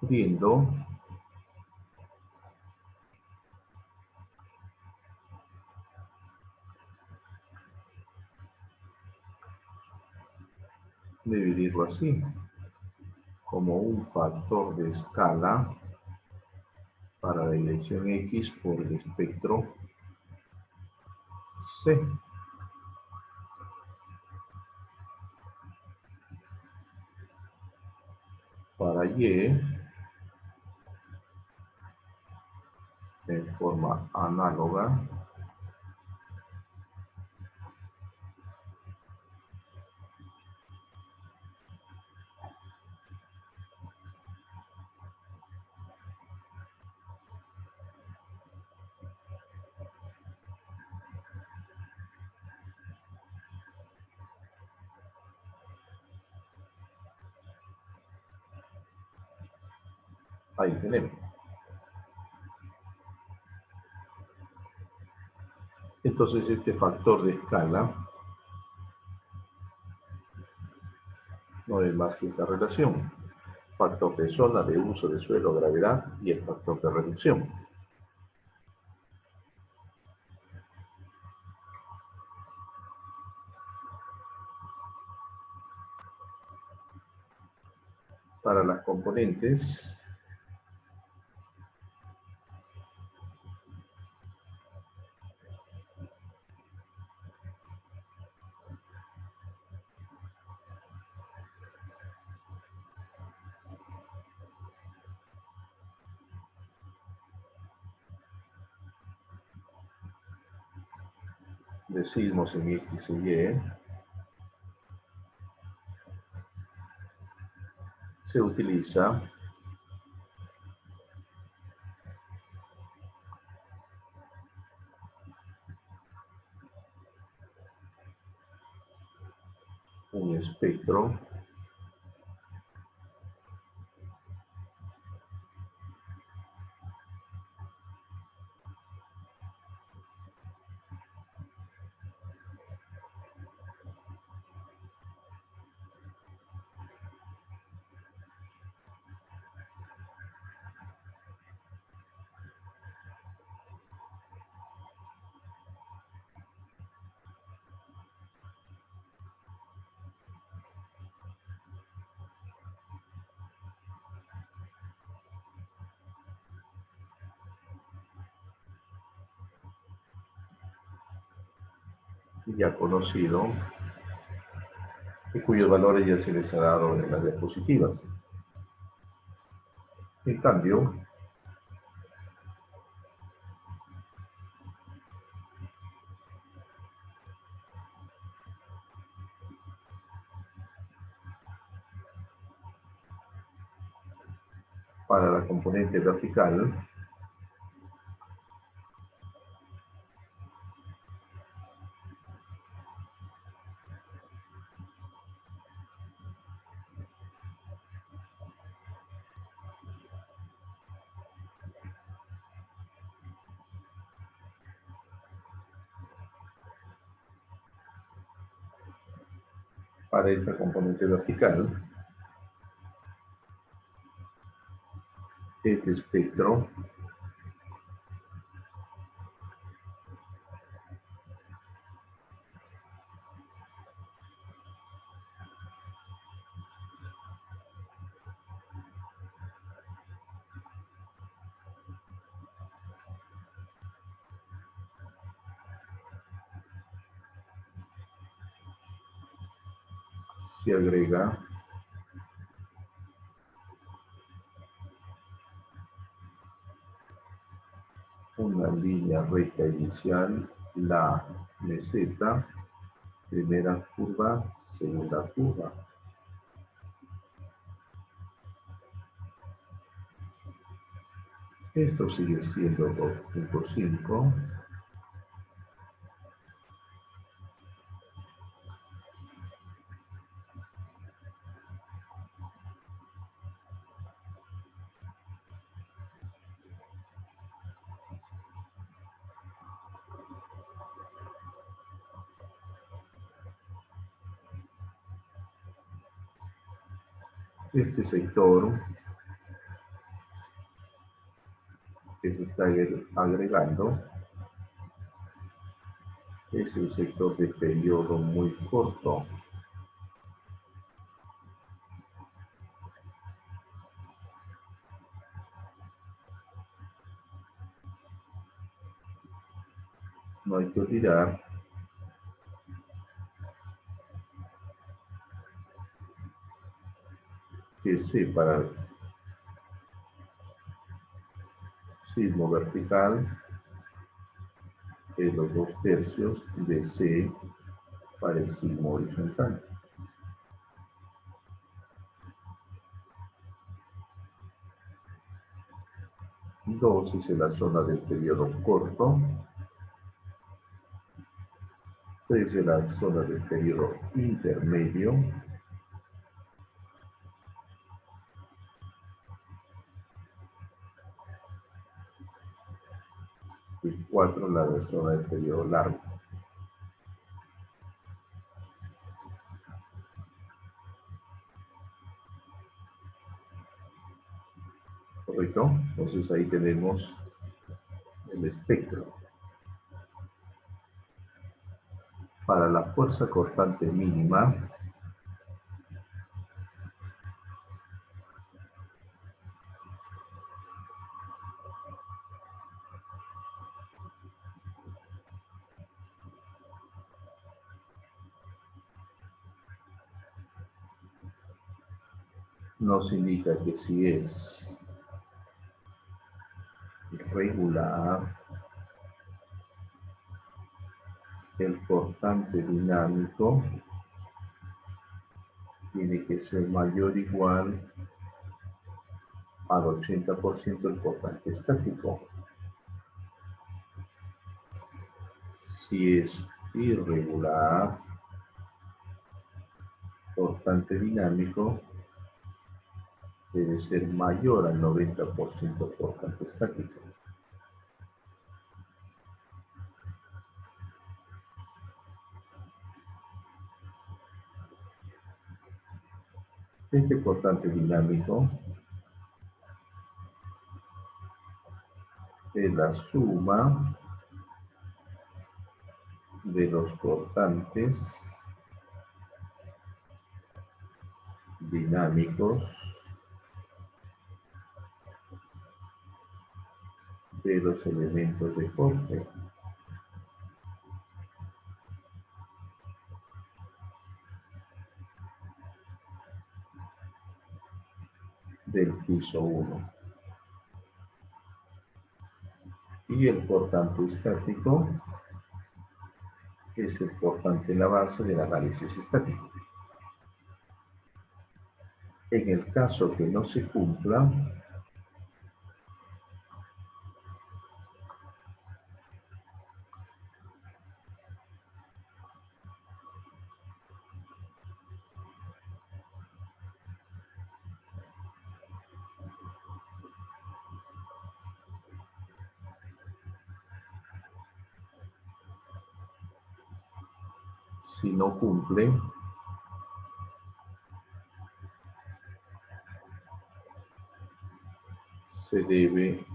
Viendo dividirlo así, como un factor de escala para la dirección X por el espectro C. Para Y, en forma análoga, ahí tenemos. Entonces este factor de escala no es más que esta relación. Factor de zona, de uso de suelo, gravedad y el factor de reducción. Para las componentes, decimos en X y Y, se utiliza un espectro ya conocido y cuyos valores ya se les ha dado en las diapositivas. En cambio, para la componente vertical, para esta componente vertical, este espectro se agrega una línea recta inicial, la meseta, primera curva, segunda curva. Esto sigue siendo 2.5. Este sector que se está agregando es el sector de periodo muy corto. No hay que olvidar que C para el sismo vertical es los 2/3 de C para el sismo horizontal. Dos es en la zona del periodo corto. 3 es la zona del periodo intermedio. Y 4 la zona del periodo largo. ¿Correcto? Entonces ahí tenemos el espectro. Para la fuerza cortante mínima, nos indica que si es regular, el cortante dinámico tiene que ser mayor o igual al 80% del cortante estático. Si es irregular, cortante dinámico debe ser mayor al 90% del cortante estático. Este cortante dinámico es la suma de los cortantes dinámicos de los elementos de corte del piso 1. Y el cortante estático es el cortante en la base del análisis estático. En el caso que no se cumpla, si no cumple, se debe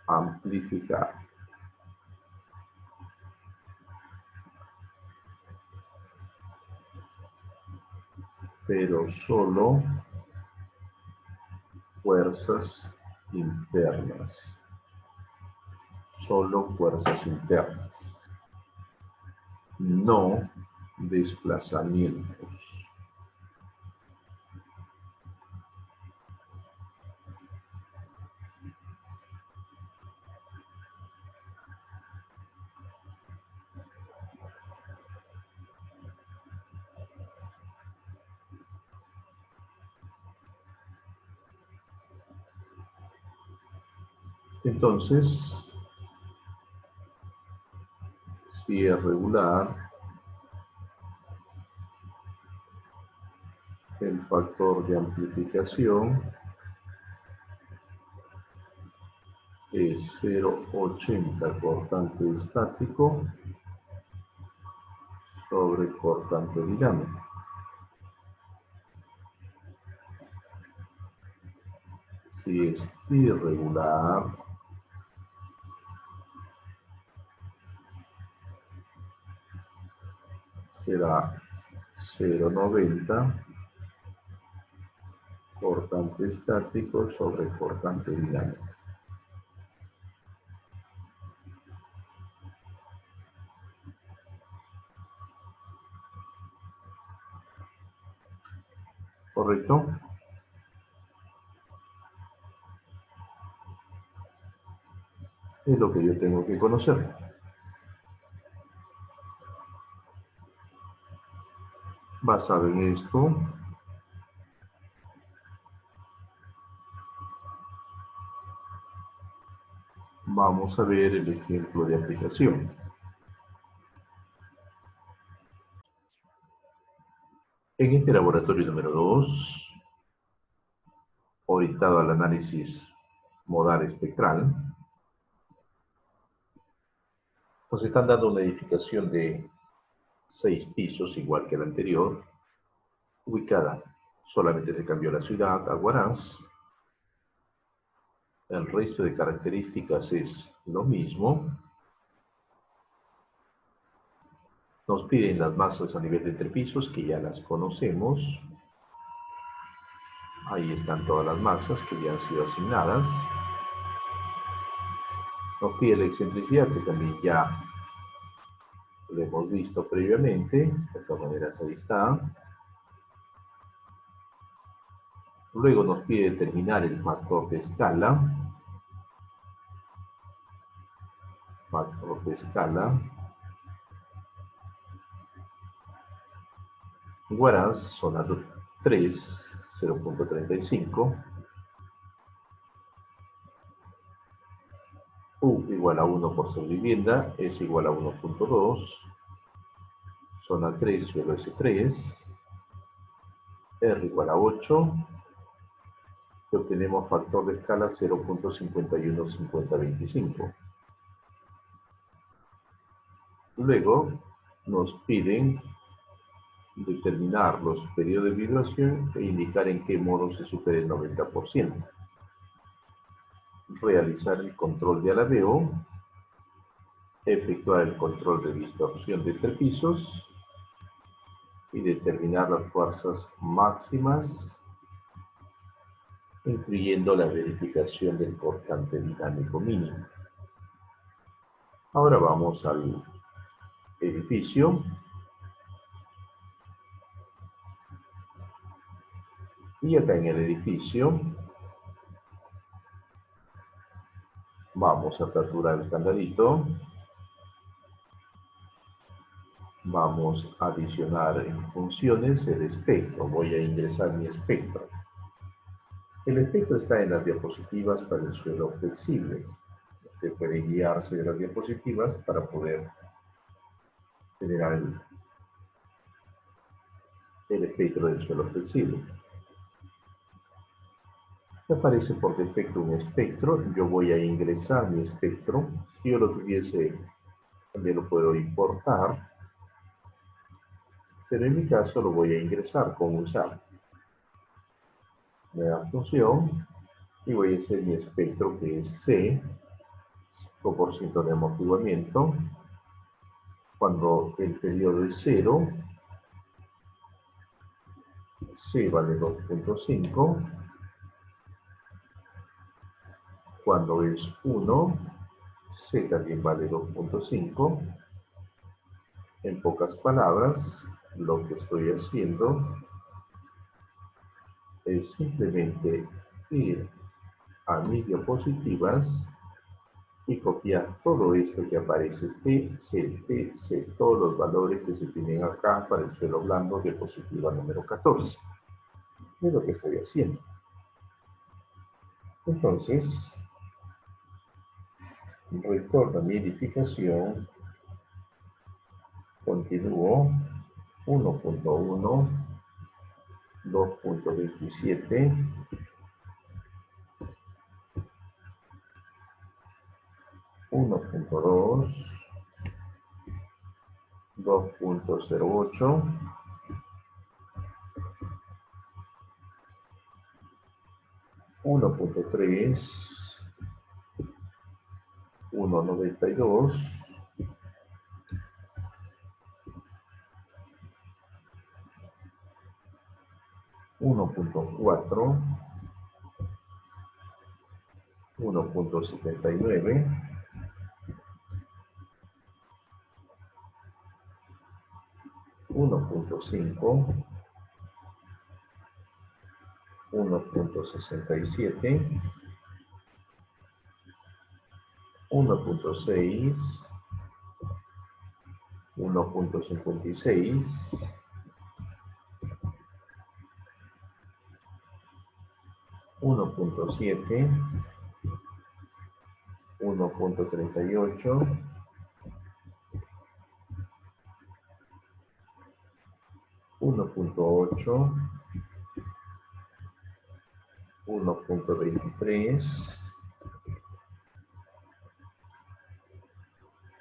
amplificar. Pero solo fuerzas internas. Solo fuerzas internas. No desplazamientos. Entonces, si es regular, el factor de amplificación es 0,80 cortante estático sobre cortante dinámico. Si es irregular, será 0,90 cortante estático sobre cortante dinámico. ¿Correcto? Es lo que yo tengo que conocer. Basado en esto, vamos a ver el ejemplo de aplicación. En este laboratorio número 2, orientado al análisis modal espectral, nos están dando una edificación de 6 pisos, igual que la anterior, ubicada. Solamente se cambió la ciudad a Huaraz. El resto de características es lo mismo. Nos piden las masas a nivel de entrepisos, que ya las conocemos. Ahí están todas las masas que ya han sido asignadas. Nos pide la excentricidad, que también ya lo hemos visto previamente. De todas maneras, ahí está. Luego nos pide determinar el factor de escala. Factor de escala. Huaraz, zona 3, 0.35. U igual a 1 por ser vivienda, S igual a 1.2. Zona 3, suelo S3. R igual a 8. Y obtenemos factor de escala 0.515025. Luego nos piden determinar los periodos de vibración e indicar en qué modo se supera el 90%. Realizar el control de aladeo, efectuar el control de distorsión de entrepisos y determinar las fuerzas máximas, incluyendo la verificación del cortante dinámico mínimo. Ahora vamos al edificio. Y acá en el edificio vamos a aperturar el candadito. Vamos a adicionar en funciones el espectro. Voy a ingresar mi espectro. El espectro está en las diapositivas para el suelo flexible. Se puede guiarse de las diapositivas para poder generar el espectro del suelo flexible. Me aparece por defecto un espectro. Yo voy a ingresar mi espectro. Si yo lo tuviese, también lo puedo importar. Pero en mi caso lo voy a ingresar con usar. Nueva función. Y voy a hacer mi espectro, que es C, 5% de amortiguamiento. Cuando el periodo es 0, C vale 2.5. Cuando es 1, C también vale 2.5. En pocas palabras, lo que estoy haciendo es simplemente ir a mis diapositivas y copiar todo esto que aparece, T, C, todos los valores que se tienen acá para el suelo blando, diapositiva número 14. Es lo que estoy haciendo. Entonces, retorno a mi edificación, continúo 1.1, 2.27, 1.2, 2.08, 1.3, 1.92, 1.4, 1.79, 1.5, 1.67, 1.6, 1.56, 1.7, 1.38, 1.8, 1.23,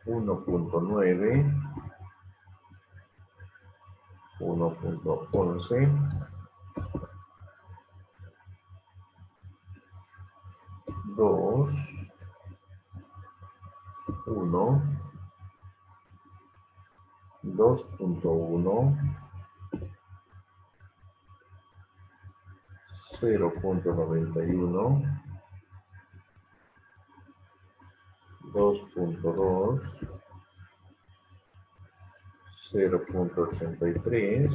1.9, 1.11, 2, 1, 2.1, 0.91, 2.2, 0.83,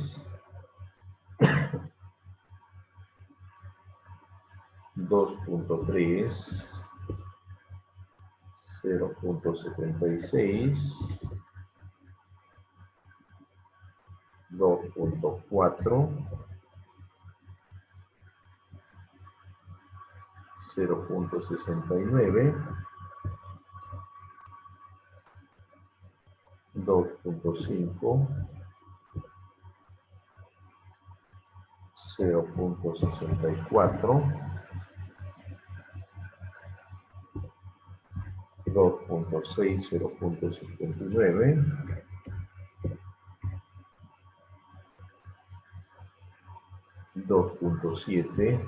2.3, 0.76, 2.4, 0.69, 2.5, 0.64, 2.6, 0.59, 2.7,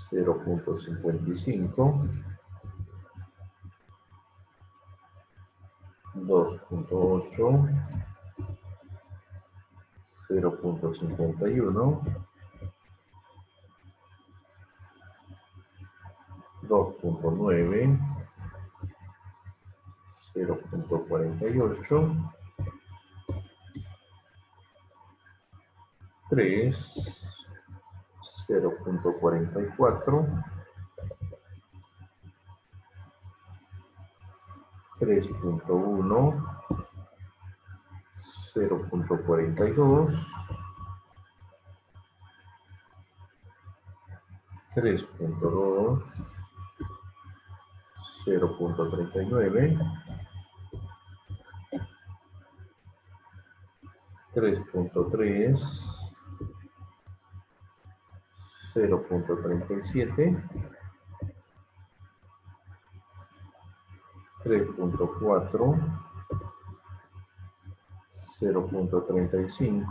0.55, 2.8, 0.51, 2.9, 0.48, 3, 0.44, 3.1, 0.42, 3.2, 0.39, 3.3, 0.37, 3.4, 0.35,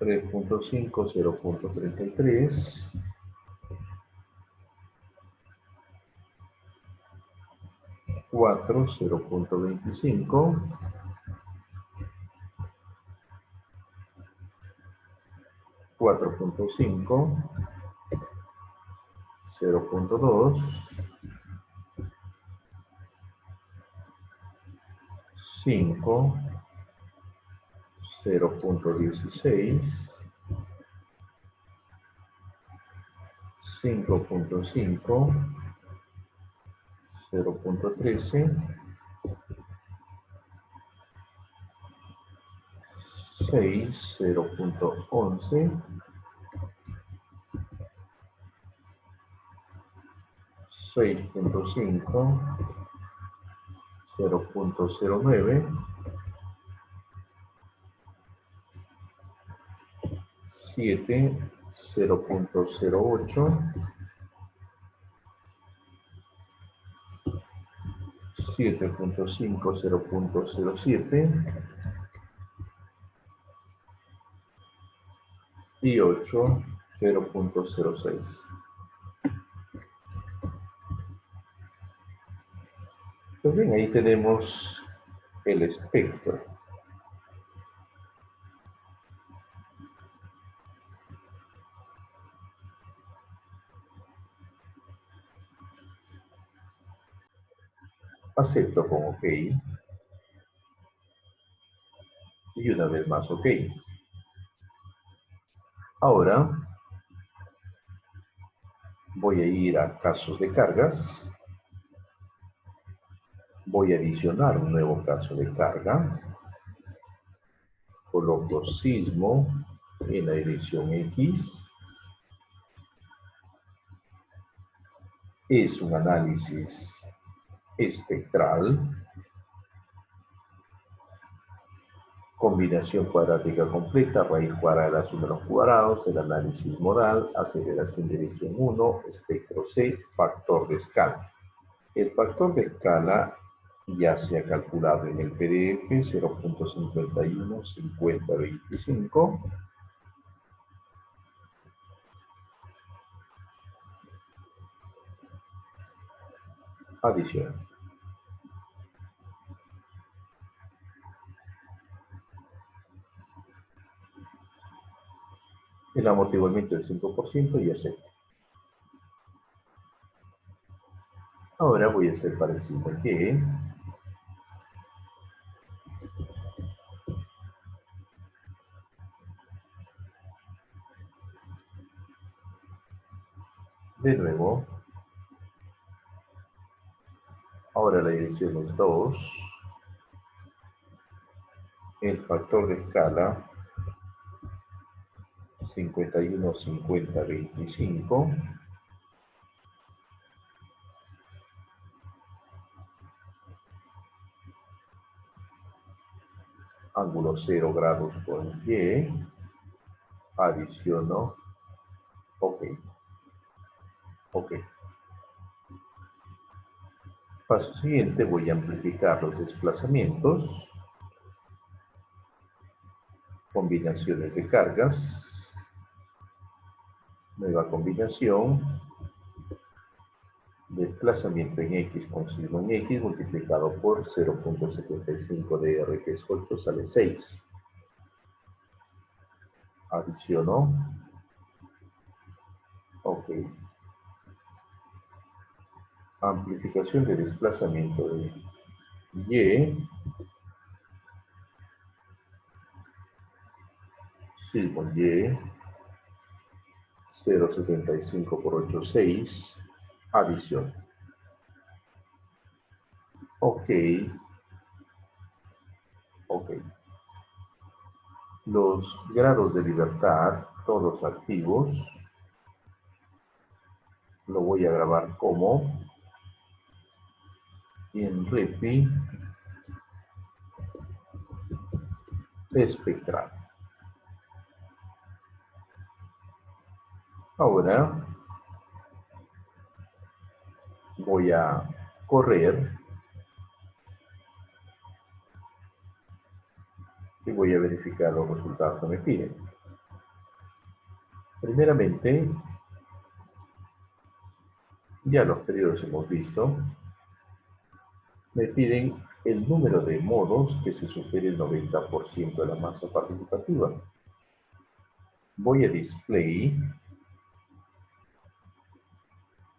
3.5, 0.33. 4, 0.25. 4.5, 0.2, 5, 0.16, 5.5, 0.13, 6, 0.11, 6.5, 0.09, 7, 0.08, 7.5, 0.07 y 8, 0.06. Pues bien, ahí tenemos el espectro. Acepto con OK. Y una vez más OK. Ahora voy a ir a casos de cargas. Voy a adicionar un nuevo caso de carga. Coloco sismo en la dirección X. Es un análisis espectral. Combinación cuadrática completa, raíz cuadrada de los números cuadrados, el análisis modal, aceleración de dirección 1, espectro C, factor de escala. El factor de escala ya se ha calculado en el PDF 0.51, 50, 25. Adición. El amortiguamiento del 5% y acepto. Ahora voy a hacer parecido que de nuevo. Ahora la dirección es 2. El factor de escala 51, 50, 25. Ángulo 0 grados con Y. Adiciono. OK. OK. Paso siguiente, voy a amplificar los desplazamientos. Combinaciones de cargas. Nueva combinación. Desplazamiento en X con signo en X multiplicado por 0.75 de R, que es 8, sale 6. Adiciono. OK. Amplificación de desplazamiento de Y. Sigmo Y. 0.75 por 8, 6. Adición. OK. OK. Los grados de libertad, todos activos, lo voy a grabar como en REPI espectral. Ahora voy a correr y voy a verificar los resultados que me piden. Primeramente, ya los periodos hemos visto, me piden el número de modos que se supere el 90% de la masa participativa. Voy a display,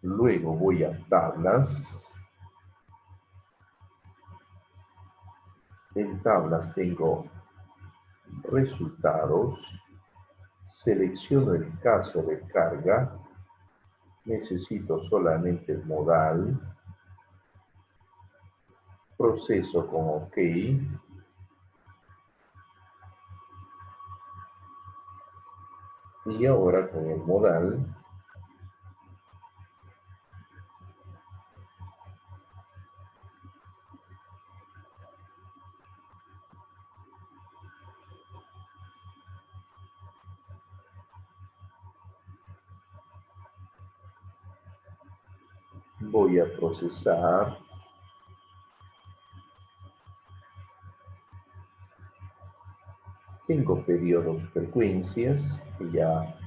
luego voy a tablas. En tablas tengo resultados, selecciono el caso de carga, necesito solamente el modal, proceso con OK, y ahora con el modal voy a procesar. Tengo periodos, frecuencias, que ya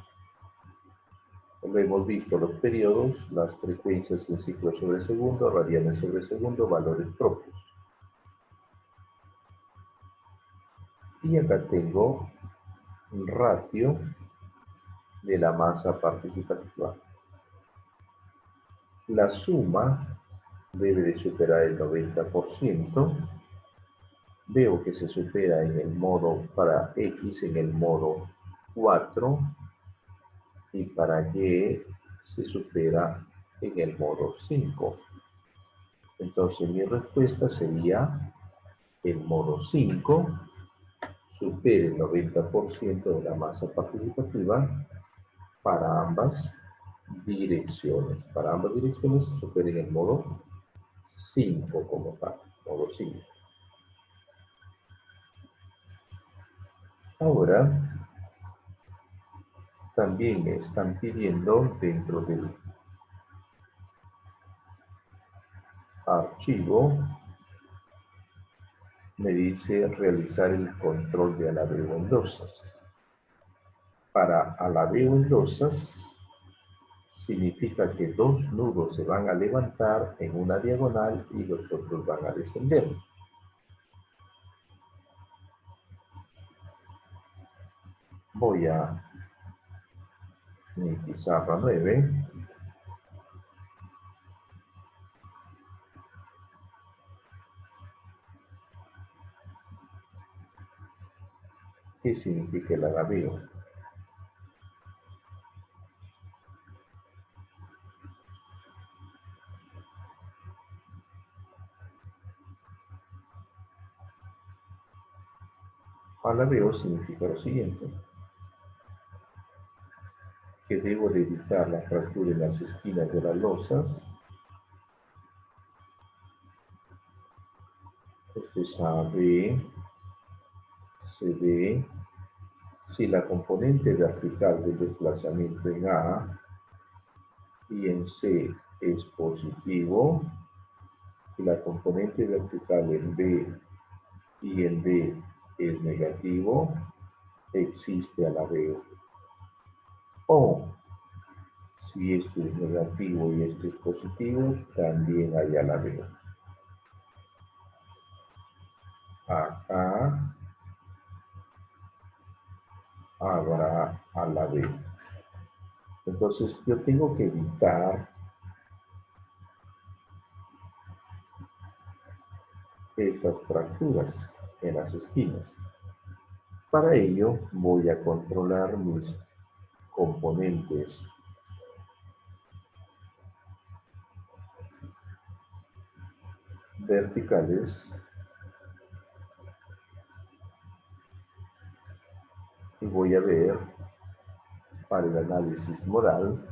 lo hemos visto los periodos, las frecuencias en ciclos sobre segundo, radianes sobre segundo, valores propios. Y acá tengo un ratio de la masa participativa. La suma debe de superar el 90%. Veo que se supera en el modo para X, en el modo 4, y para Y se supera en el modo 5. Entonces mi respuesta sería el modo 5 supere el 90% de la masa participativa para ambas direcciones. Para ambas direcciones se supera en el modo 5 como tal, modo 5. Ahora, también me están pidiendo dentro del archivo, me dice realizar el control de alabeo en losas. Para alabeo en losas, significa que dos nudos se van a levantar en una diagonal y los otros van a descender. Voy a mi pizarra 9. ¿Qué significa el alabeo? Alabeo significa lo siguiente: que debo de evitar la fractura en las esquinas de las losas. Esto es AB, CD. Si la componente vertical del desplazamiento en A y en C es positivo, y la componente vertical en B y en D es negativo, existe alabeo. O si esto es negativo y esto es positivo, también hay alabeo. Acá habrá alabeo. Entonces yo tengo que evitar estas fracturas en las esquinas. Para ello voy a controlar mis componentes verticales y voy a ver para el análisis modal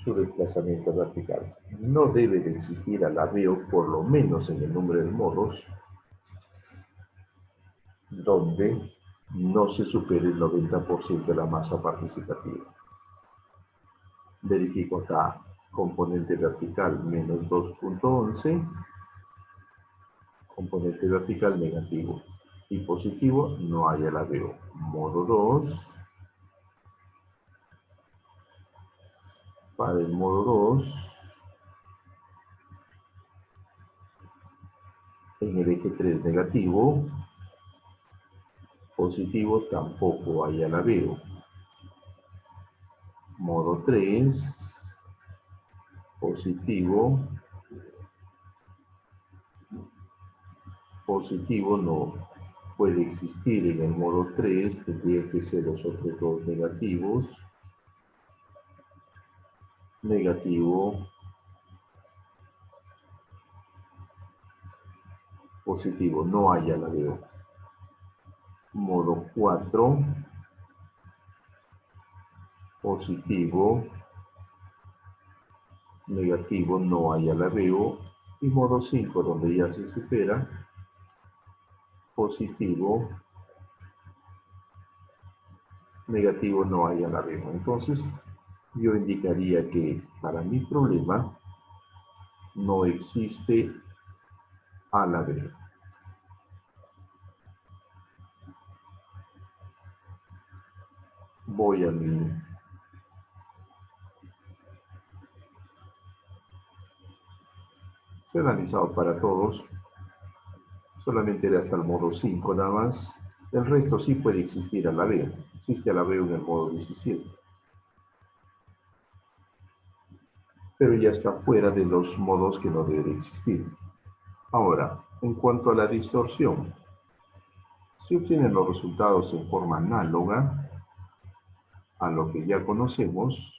su desplazamiento vertical. No debe de existir alabeo, por lo menos en el número de modos, donde no se supere el 90% de la masa participativa. Verifico acá componente vertical menos 2.11, componente vertical negativo y positivo, no hay alabeo. Modo 2, para el modo 2, en el eje 3 negativo, positivo tampoco hay alabeo. Modo 3, positivo, positivo no puede existir en el modo 3, tendría que ser los otros dos negativos. Negativo, positivo, no hay alabeo. Modo 4, positivo, negativo, no hay alabeo. Y modo 5, donde ya se supera, positivo, negativo, no hay alabeo. Entonces, yo indicaría que para mi problema no existe alabeo. Voy a mi se ha analizado para todos, solamente era hasta el modo 5 nada más. El resto sí puede existir alabeo. Existe alabeo en el modo 17. Pero ya está fuera de los modos que no debe existir. Ahora, en cuanto a la distorsión, se obtienen los resultados en forma análoga a lo que ya conocemos.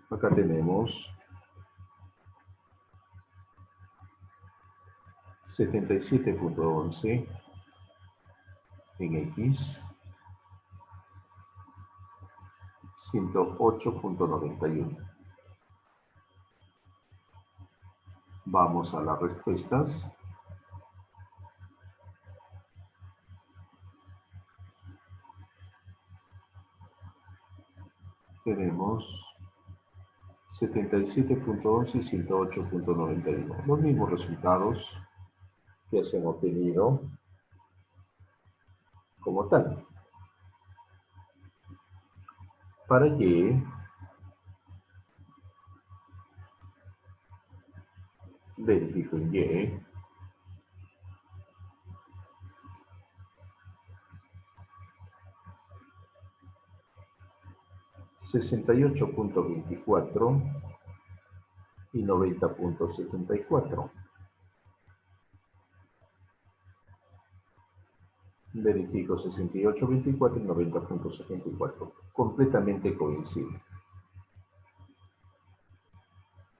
Acá tenemos 77.11 en X, 108.91. Vamos a las respuestas. Tenemos 77.11 y 108.91. Los mismos resultados que se han obtenido como tal. Para Y, verifico en Y, (68.24 y 90.74). Verifico 68.24 y 90.74. Completamente coinciden.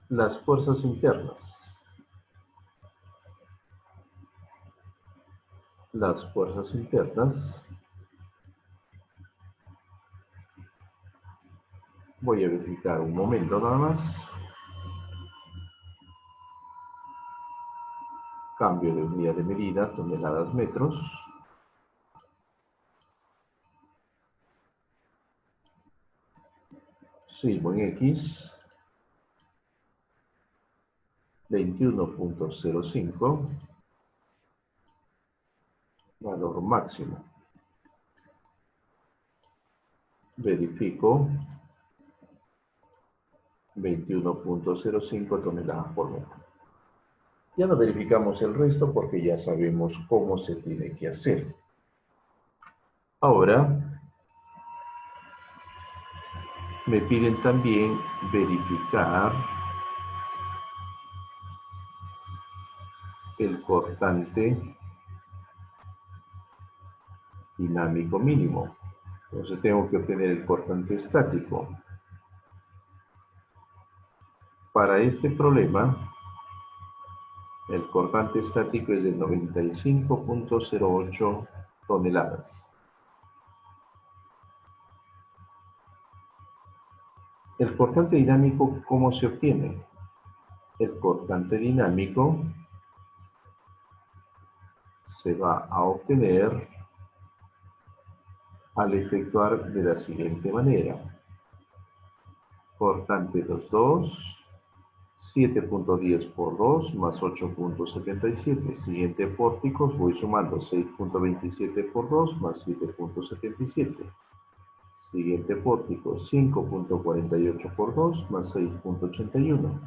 Las fuerzas internas. Las fuerzas internas. Voy a verificar un momento nada más. Cambio de unidad de medida, toneladas, metros. Sigo en X. 21.05. Valor máximo. Verifico. 21.05 toneladas por metro. Ya no verificamos el resto porque ya sabemos cómo se tiene que hacer. Ahora, me piden también verificar el cortante dinámico mínimo. Entonces tengo que obtener el cortante estático. Para este problema, el cortante estático es de 95.08 toneladas. El cortante dinámico, ¿cómo se obtiene? El cortante dinámico se va a obtener al efectuar de la siguiente manera. Cortante 2, 7.10 por 2 más 8.77. Siguiente pórticos, voy sumando 6.27 por 2 más 7.77. Siguiente pórtico, 5.48 por 2 más 6.81.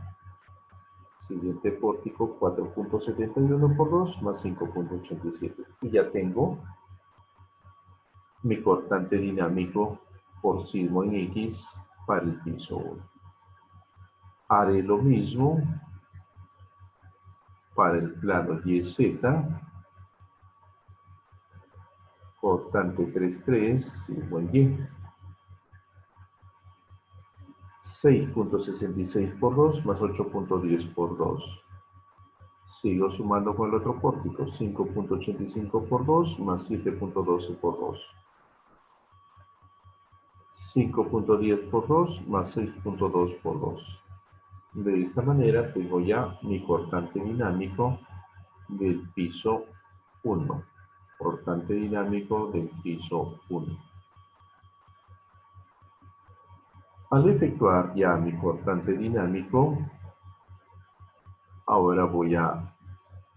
Siguiente pórtico, 4.71 por 2 más 5.87. Y ya tengo mi cortante dinámico por sismo en X para el piso 1. Haré lo mismo para el plano YZ, cortante 3.3, sismo en Y. 6.66 por 2 más 8.10 por 2. Sigo sumando con el otro pórtico, 5.85 por 2 más 7.12 por 2. 5.10 por 2 más 6.2 por 2. De esta manera tengo ya mi cortante dinámico del piso 1. Cortante dinámico del piso 1. Al efectuar ya mi cortante dinámico, ahora voy a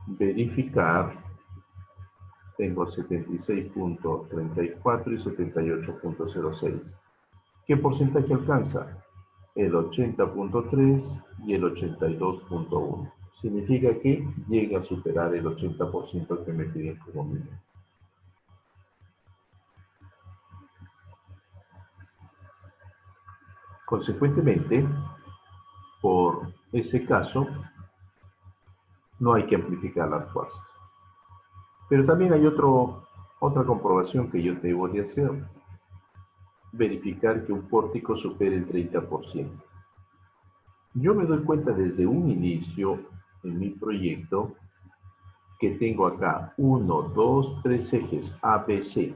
verificar. Tengo 76.34 y 78.06. ¿Qué porcentaje alcanza? El 80.3 y el 82.1. Significa que llega a superar el 80% que me piden como mínimo. Consecuentemente, por ese caso, no hay que amplificar las fuerzas. Pero también hay otra comprobación que yo debo de hacer. Verificar que un pórtico supere el 30%. Yo me doy cuenta desde un inicio en mi proyecto que tengo acá 1, 2, 3 ejes A, B, C.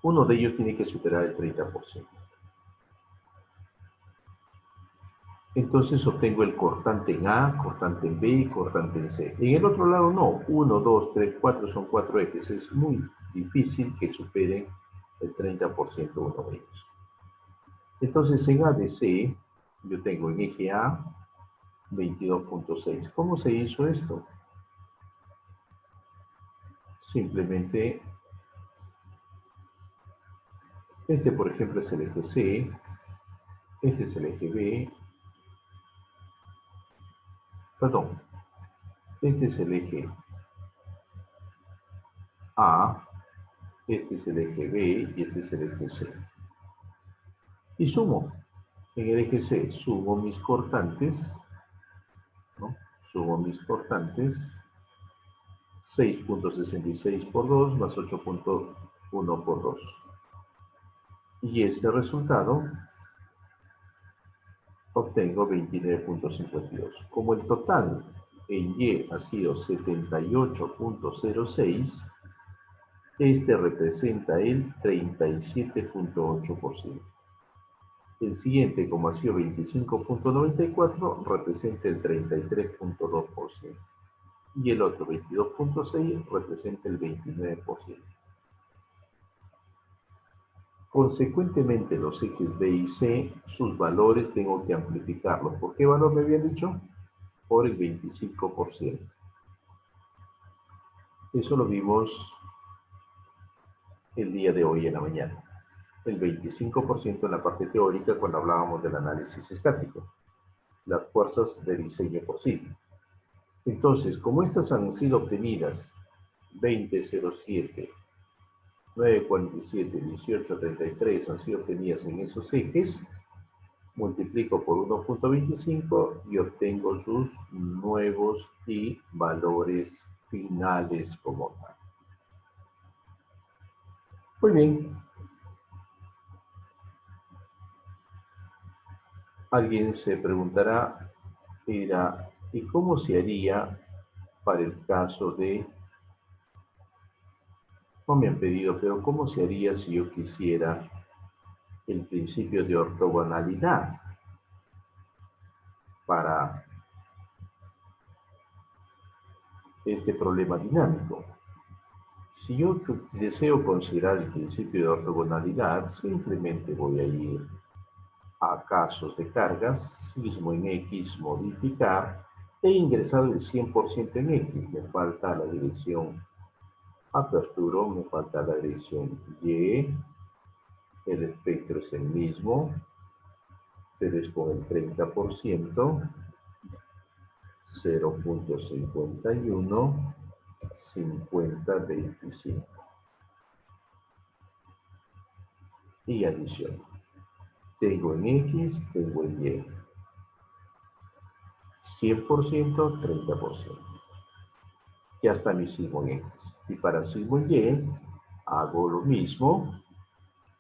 Uno de ellos tiene que superar el 30%. Entonces obtengo el cortante en A, cortante en B y cortante en C. En el otro lado no. 1, 2, 3, 4 son 4 ejes. Es muy difícil que superen el 30% uno de ellos. Entonces en A, B, C, yo tengo en eje A 22.6. ¿Cómo se hizo esto? Simplemente, este por ejemplo es el eje C, este es el eje B, perdón, este es el eje A, este es el eje B y este es el eje C. Y sumo. En el eje C sumo mis cortantes, ¿no? Sumo mis cortantes, 6.66 por 2 más 8.1 por 2. Y este resultado obtengo 29.52. Como el total en Y ha sido 78.06, este representa el 37.8%. El siguiente, como ha sido 25.94, representa el 33.2%. Y el otro, 22.6, representa el 29%. Consecuentemente, los ejes B y C, sus valores tengo que amplificarlos. ¿Por qué valor me habían dicho? Por el 25%. Eso lo vimos el día de hoy en la mañana. El 25% en la parte teórica cuando hablábamos del análisis estático. Las fuerzas de diseño por sí. Entonces, como estas han sido obtenidas 20.07, 9.47, 18.33 han sido obtenidas en esos ejes, multiplico por 1.25 y obtengo sus nuevos y valores finales como tal. Muy bien. Alguien se preguntará, ¿y cómo se haría para el caso de... No me han pedido, pero ¿cómo se haría si yo quisiera el principio de ortogonalidad? para este problema dinámico. Si yo deseo considerar el principio de ortogonalidad, simplemente voy a ir a casos de cargas, sismo en X, modificar, e ingresar el 100% en X. Me falta la dirección apertura, me falta la dirección Y, el espectro es el mismo, pero es con el 30%, 0.51, 50, 25. Y adiciono. Tengo en X, tengo en Y. 100%, 30%. Ya está mi sigmo en X. Y para sigmo en Y, hago lo mismo.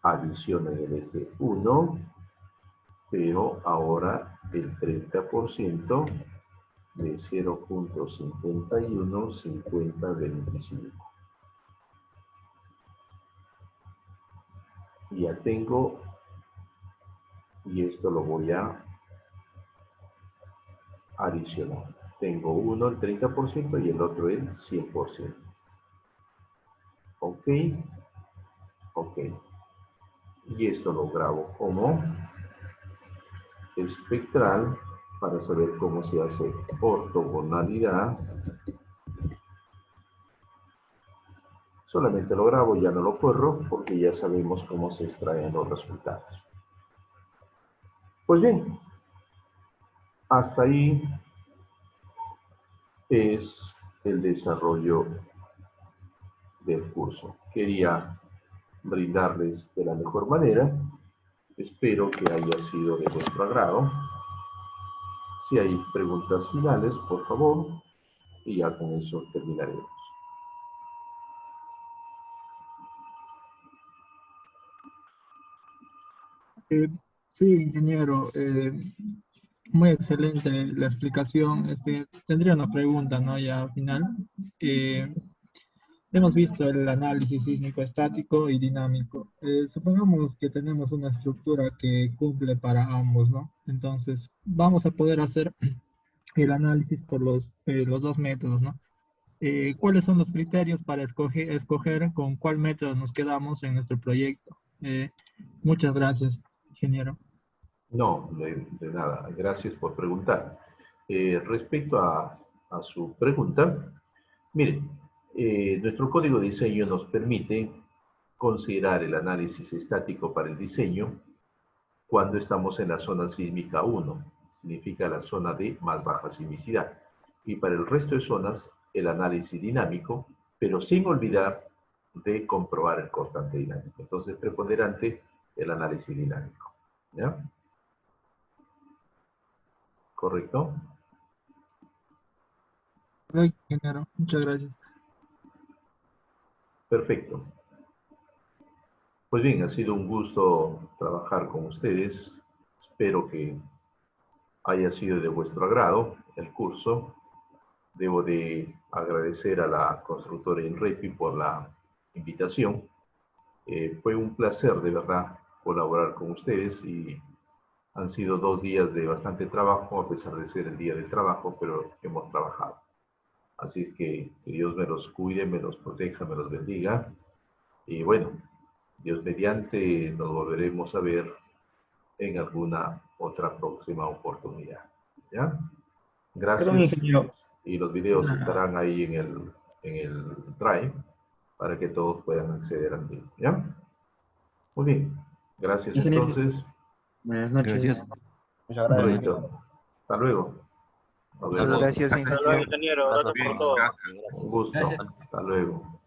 Adiciono en el eje 1, pero ahora el 30% de 0.51, 50, 25. Y ya tengo, y esto lo voy a adicional. Tengo uno el 30% y el otro el 100%. Ok. Ok. Y esto lo grabo como espectral para saber cómo se hace ortogonalidad. Solamente lo grabo, ya no lo corro porque ya sabemos cómo se extraen los resultados. Pues bien, hasta ahí es el desarrollo del curso. Quería brindarles de la mejor manera. Espero que haya sido de vuestro agrado. Si hay preguntas finales, por favor, y ya con eso terminaremos. Eh, sí, ingeniero, muy excelente la explicación. Tendría una pregunta, ¿no? Ya al final. Eh, Hemos visto el análisis sísmico estático y dinámico. Supongamos que tenemos una estructura que cumple para ambos, ¿no? Entonces, vamos a poder hacer el análisis por los dos métodos, ¿no? ¿Cuáles son los criterios para escoger con cuál método nos quedamos en nuestro proyecto? Muchas gracias, ingeniero. No, de nada. Gracias por preguntar. Respecto a su pregunta, miren, nuestro código de diseño nos permite considerar el análisis estático para el diseño cuando estamos en la zona sísmica 1, significa la zona de más baja sismicidad. Y para el resto de zonas, el análisis dinámico, pero sin olvidar de comprobar el cortante dinámico. Entonces, preponderante el análisis dinámico. ¿Ya? ¿Correcto? Gracias, ingeniero. Muchas gracias. Perfecto. Pues bien, ha sido un gusto trabajar con ustedes. Espero que haya sido de vuestro agrado el curso. Debo de agradecer a la constructora INREPI por la invitación. Fue un placer, de verdad, colaborar con ustedes y han sido 2 días de bastante trabajo, a pesar de ser el día del trabajo, pero hemos trabajado. Así es que Dios me los cuide, me los proteja, me los bendiga. Y bueno, Dios mediante nos volveremos a ver en alguna otra próxima oportunidad. ¿Ya? Perdón, Gracias. ingeniero. Y los videos Una- estarán ahí en el Drive para que todos puedan acceder al mismo. ¿Ya? Muy bien. Gracias Ingeniero, entonces. buenas noches. Gracias. Muchas gracias. Correcto. Hasta luego. Nos Muchas vemos. gracias, Hasta luego, ingeniero. ingeniero. Gracias por todo. Un gusto. Hasta luego.